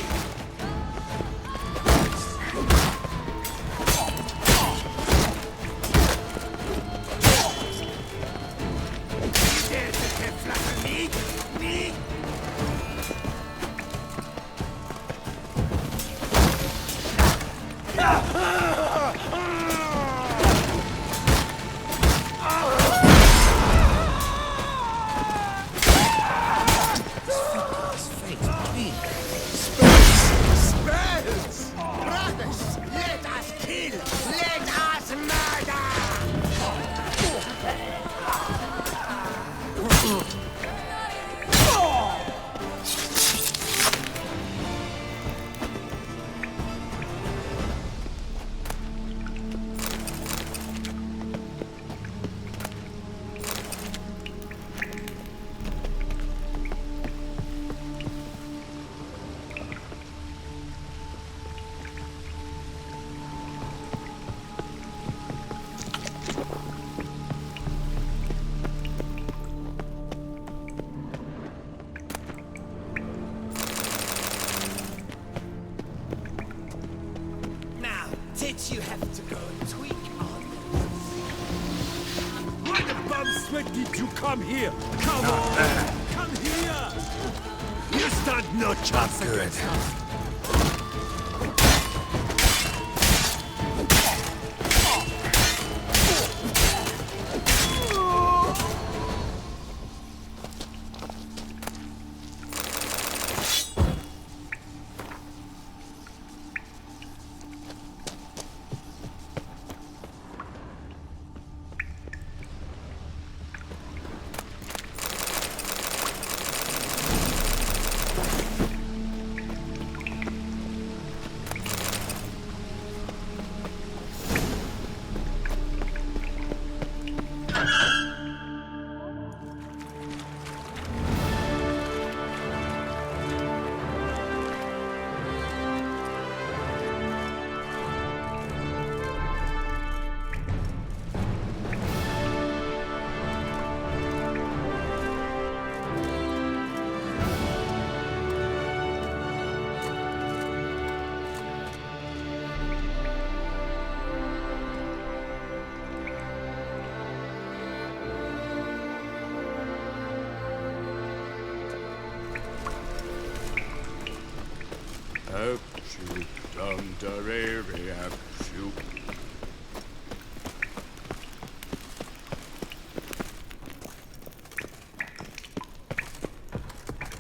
When did you come here? Come on! Come here! You stand no chance against us!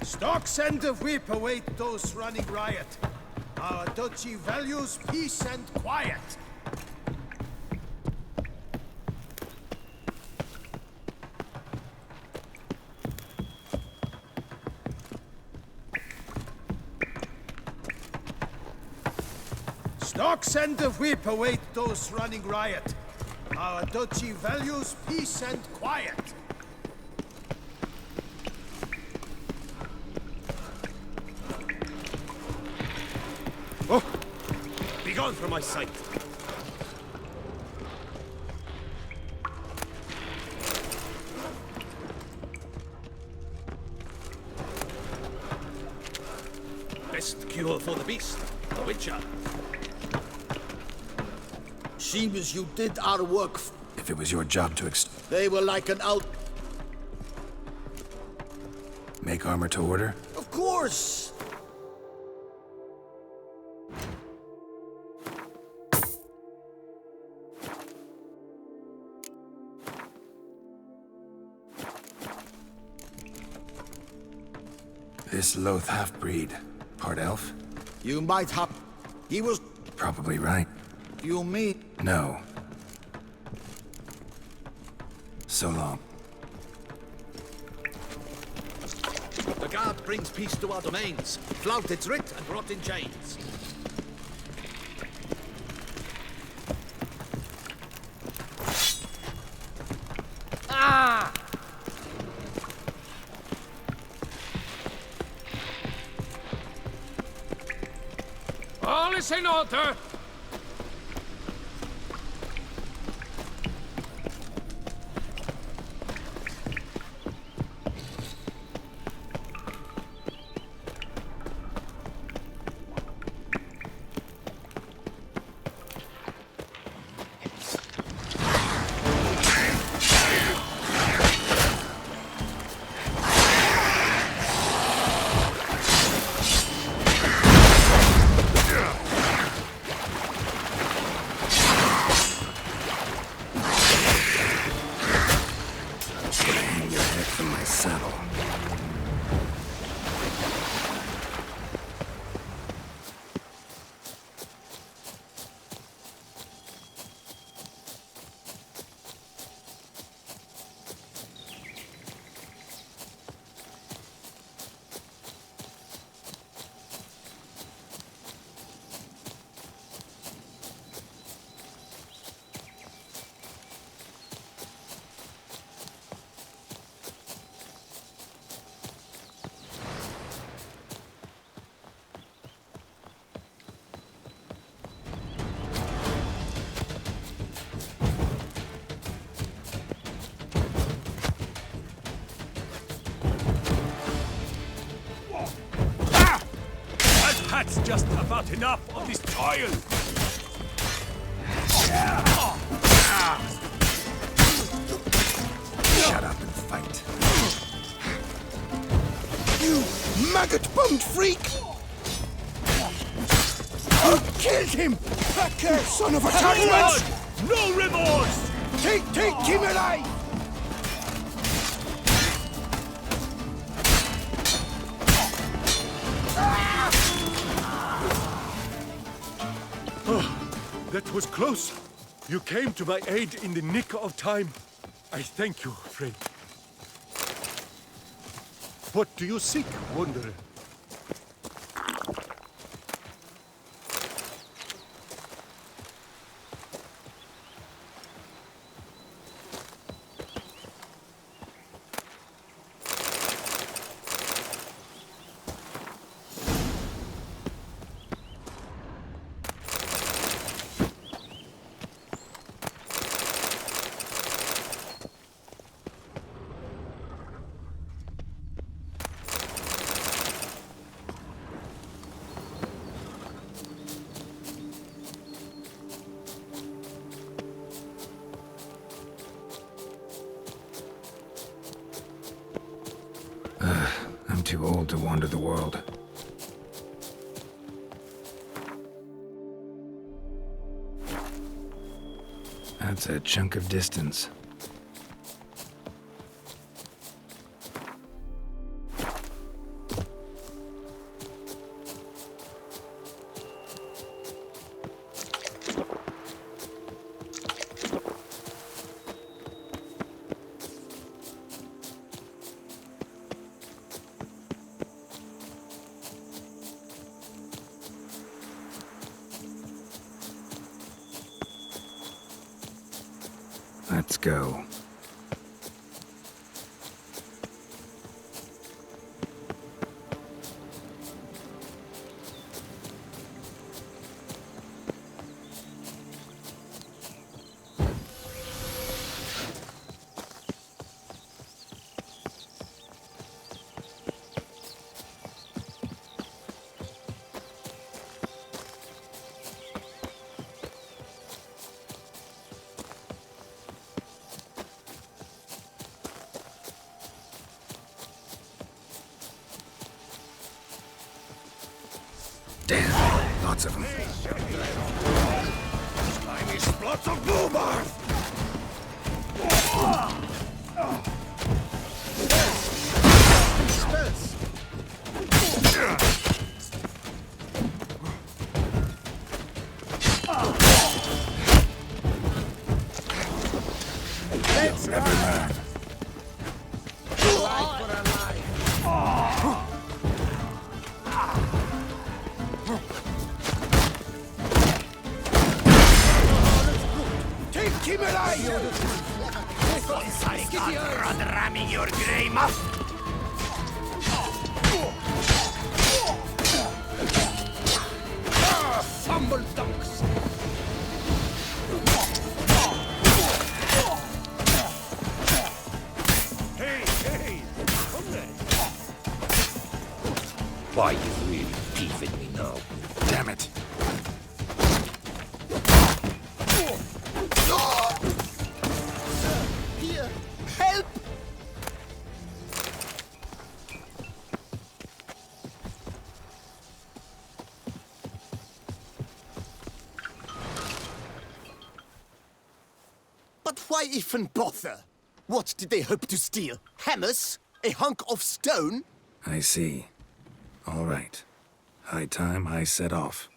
Stocks and the whip await those running riot. Our duchy values peace and quiet. Stocks and the whip await those running riot. Our duchy values peace and quiet. Oh! Begone from my sight! Best cure for the beast, the Witcher. Seems you did our work. If it was your job to They were like an out. Make armor to order? Of course! This loath half-breed, part elf? You might have... He was... Probably right. You mean... No. So long. The guard brings peace to our domains, flouted its writ and brought in chains. Ah! All is in order. That's just about enough of this toil! Shut up. maggot-bummed freak! You killed him! Hacker, son of a tyrant! No remorse! Take him alive! That was close. You came to my aid in the nick of time. I thank you, friend. What do you seek, wanderer? I'm too old to wander the world. That's a chunk of distance. Let's go. Damn, lots of them. Slimy splots of boomer! Let's never learn. Life for a life. Take him alive! Ramming your grey muff! Fumble dunks! Hey! Comrade! Why you really beefing me now? Damn it. Here! Help! But why even bother? What did they hope to steal? Hammers? A hunk of stone? I see. All right. High time I set off.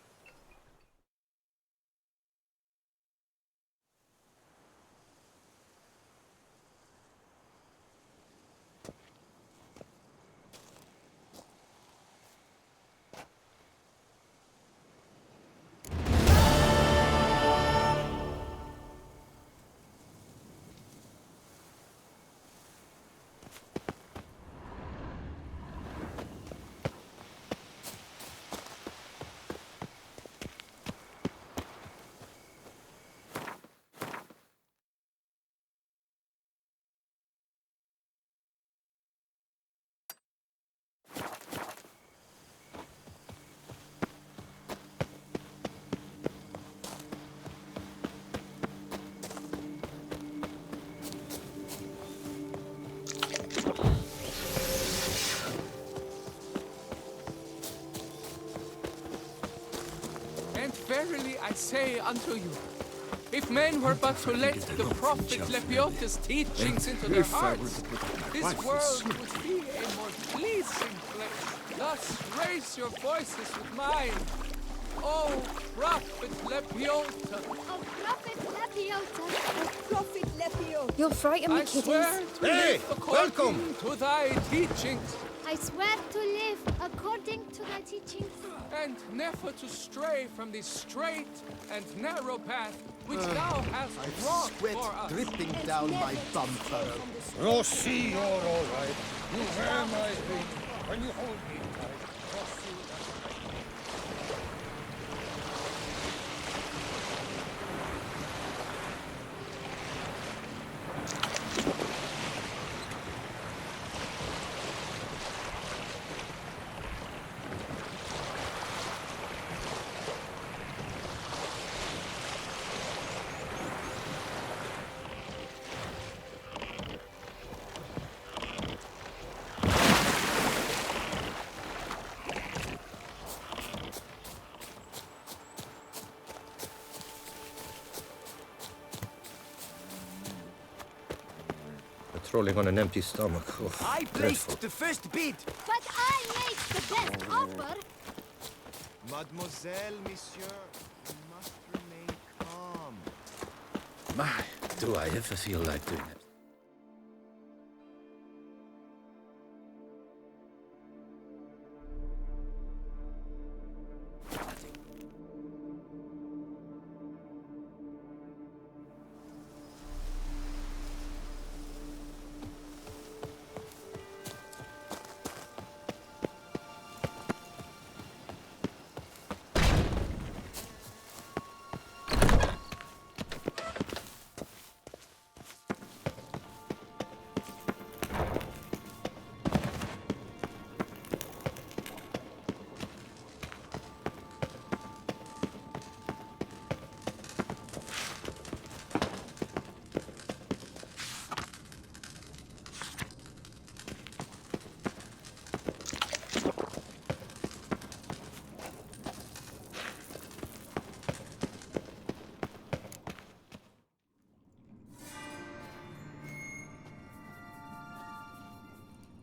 say unto you, if men were but to let the prophet Lepiota's teachings into their hearts, this world would be a more pleasing place. Thus raise your voices with mine. Oh, Prophet Lepiota! Oh, Prophet Lepiota! Oh, Prophet Lepiota! You'll frighten me, I swear kiddies. to live according to thy teachings. I swear to live according to thy teachings. And never to stray from the straight and narrow path which thou hast wrought for us. Dripping down my bum furrow. Rossi, you're all right. You wear my ring when you hold me tight. Trolling on an empty stomach. Oh, I dreadful. placed the first bid. But I made the best offer. Mademoiselle, monsieur, you must remain calm. My, do I ever feel like doing it?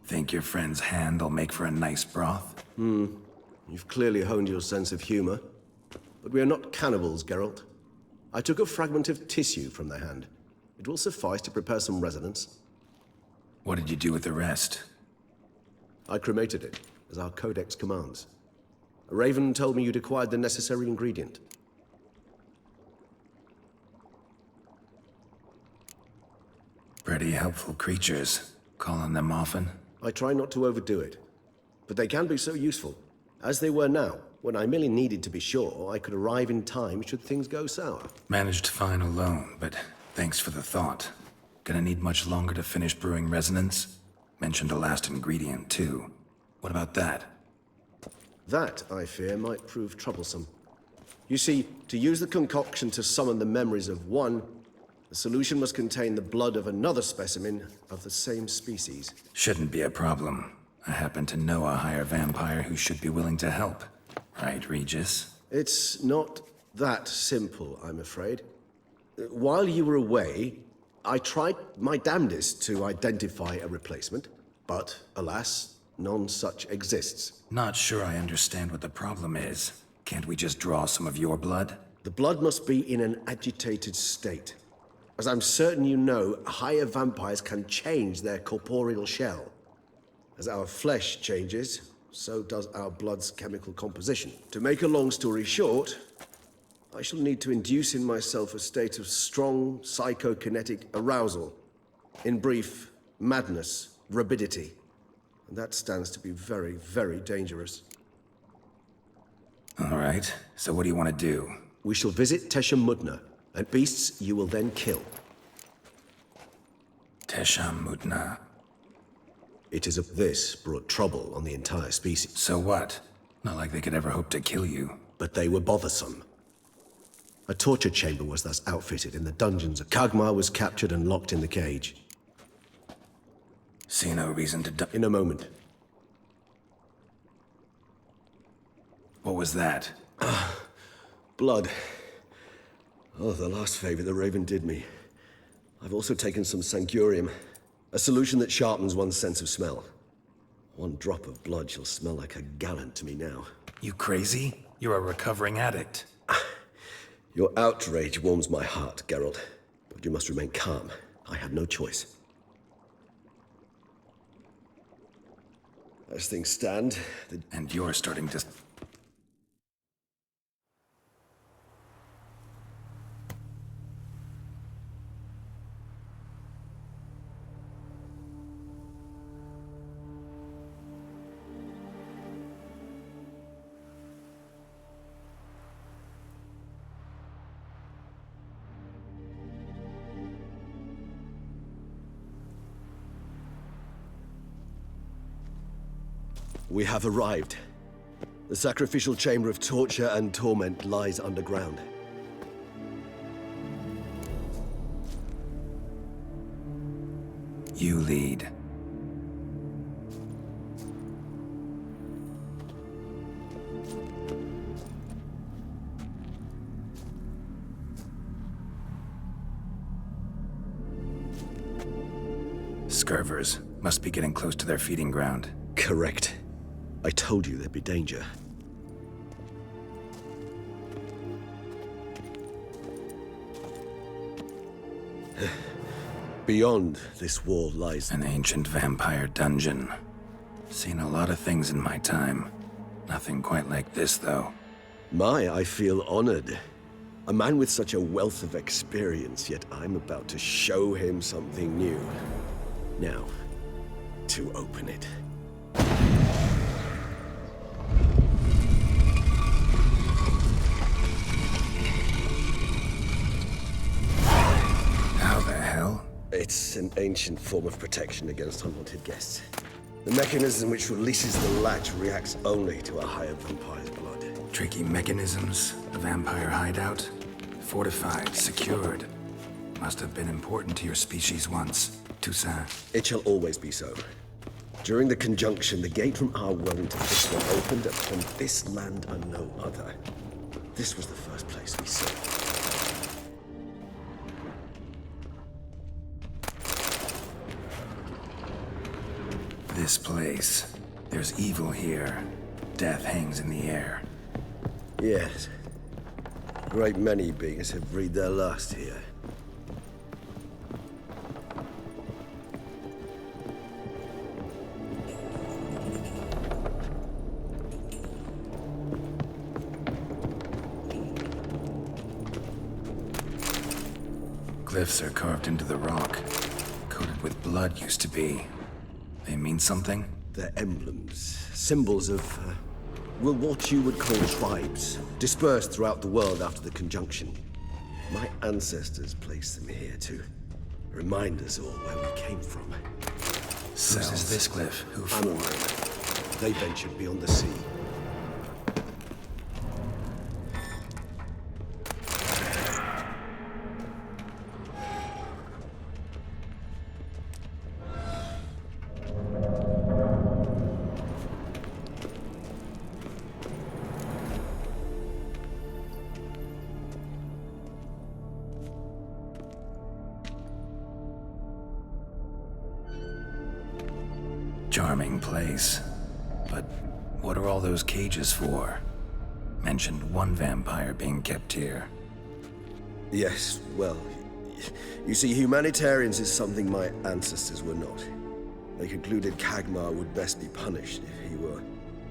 Think your friend's hand will make for a nice broth? You've clearly honed your sense of humor. But we are not cannibals, Geralt. I took a fragment of tissue from their hand. It will suffice to prepare some resonance. What did you do with the rest? I cremated it, as our codex commands. A raven told me you'd acquired the necessary ingredient. Pretty helpful creatures. Calling them often? I try not to overdo it. But they can be so useful. As they were now, when I merely needed to be sure I could arrive in time should things go sour. Managed fine alone, but thanks for the thought. Gonna need much longer to finish brewing resonance? Mentioned the last ingredient, too. What about that? That, I fear, might prove troublesome. You see, to use the concoction to summon the memories of one, the solution must contain the blood of another specimen of the same species. Shouldn't be a problem. I happen to know a higher vampire who should be willing to help. Right, Regis? It's not that simple, I'm afraid. While you were away, I tried my damnedest to identify a replacement, but alas, none such exists. Not sure I understand what the problem is. Can't we just draw some of your blood? The blood must be in an agitated state. As I'm certain you know, higher vampires can change their corporeal shell. As our flesh changes, so does our blood's chemical composition. To make a long story short, I shall need to induce in myself a state of strong psychokinetic arousal. In brief, madness, rabidity. And that stands to be very, very dangerous. All right, so what do you want to do? We shall visit Tesham Mudna, and beasts you will then kill. Tesham Mudna. It is of this brought trouble on the entire species. So what? Not like they could ever hope to kill you. But they were bothersome. A torture chamber was thus outfitted in the dungeons. Kagmar was captured and locked in the cage. See no reason to In a moment. What was that? Blood. Oh, the last favor the Raven did me. I've also taken some Sancurium, a solution that sharpens one's sense of smell. One drop of blood shall smell like a gallon to me now. You crazy? You're a recovering addict. Your outrage warms my heart, Geralt. But you must remain calm. I had no choice. As things stand, And you're starting to... We have arrived. The sacrificial chamber of torture and torment lies underground. You lead. Scurvers must be getting close to their feeding ground. Correct. I told you there'd be danger. Beyond this wall lies an ancient vampire dungeon. Seen a lot of things in my time. Nothing quite like this, though. I feel honored. A man with such a wealth of experience, yet I'm about to show him something new. Now, to open it. It's an ancient form of protection against unwanted guests. The mechanism which releases the latch reacts only to a higher vampire's blood. Tricky mechanisms, a vampire hideout. Fortified, secured. Must have been important to your species once, Toussaint. It shall always be so. During the conjunction, the gate from our world into this one opened upon this land and no other. This was the first place we saw. This place. There's evil here. Death hangs in the air. Yes. A great many beings have breathed their last here. Glyphs are carved into the rock. Coated with blood used to be. They mean something? They're emblems, symbols of, well, what you would call tribes, dispersed throughout the world after the conjunction. My ancestors placed them here to remind us all where we came from. Whose is this glyph? Who formed it? They ventured beyond the sea. Charming place. But what are all those cages for? Mentioned one vampire being kept here. Yes, well, you see, humanitarians is something my ancestors were not. They concluded Kagmar would best be punished if he were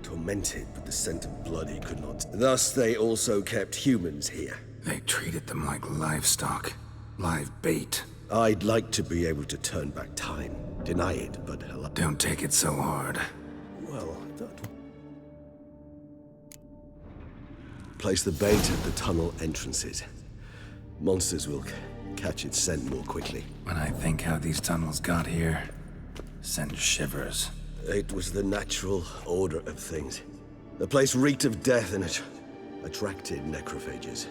tormented with the scent of blood he could not. Thus, they also kept humans here. They treated them like livestock. Live bait. I'd like to be able to turn back time. Deny it, but don't take it so hard. Well, don't. Place the bait at the tunnel entrances. Monsters will catch its scent more quickly. When I think how these tunnels got here, send shivers. It was the natural order of things. The place reeked of death and it attracted necrophages.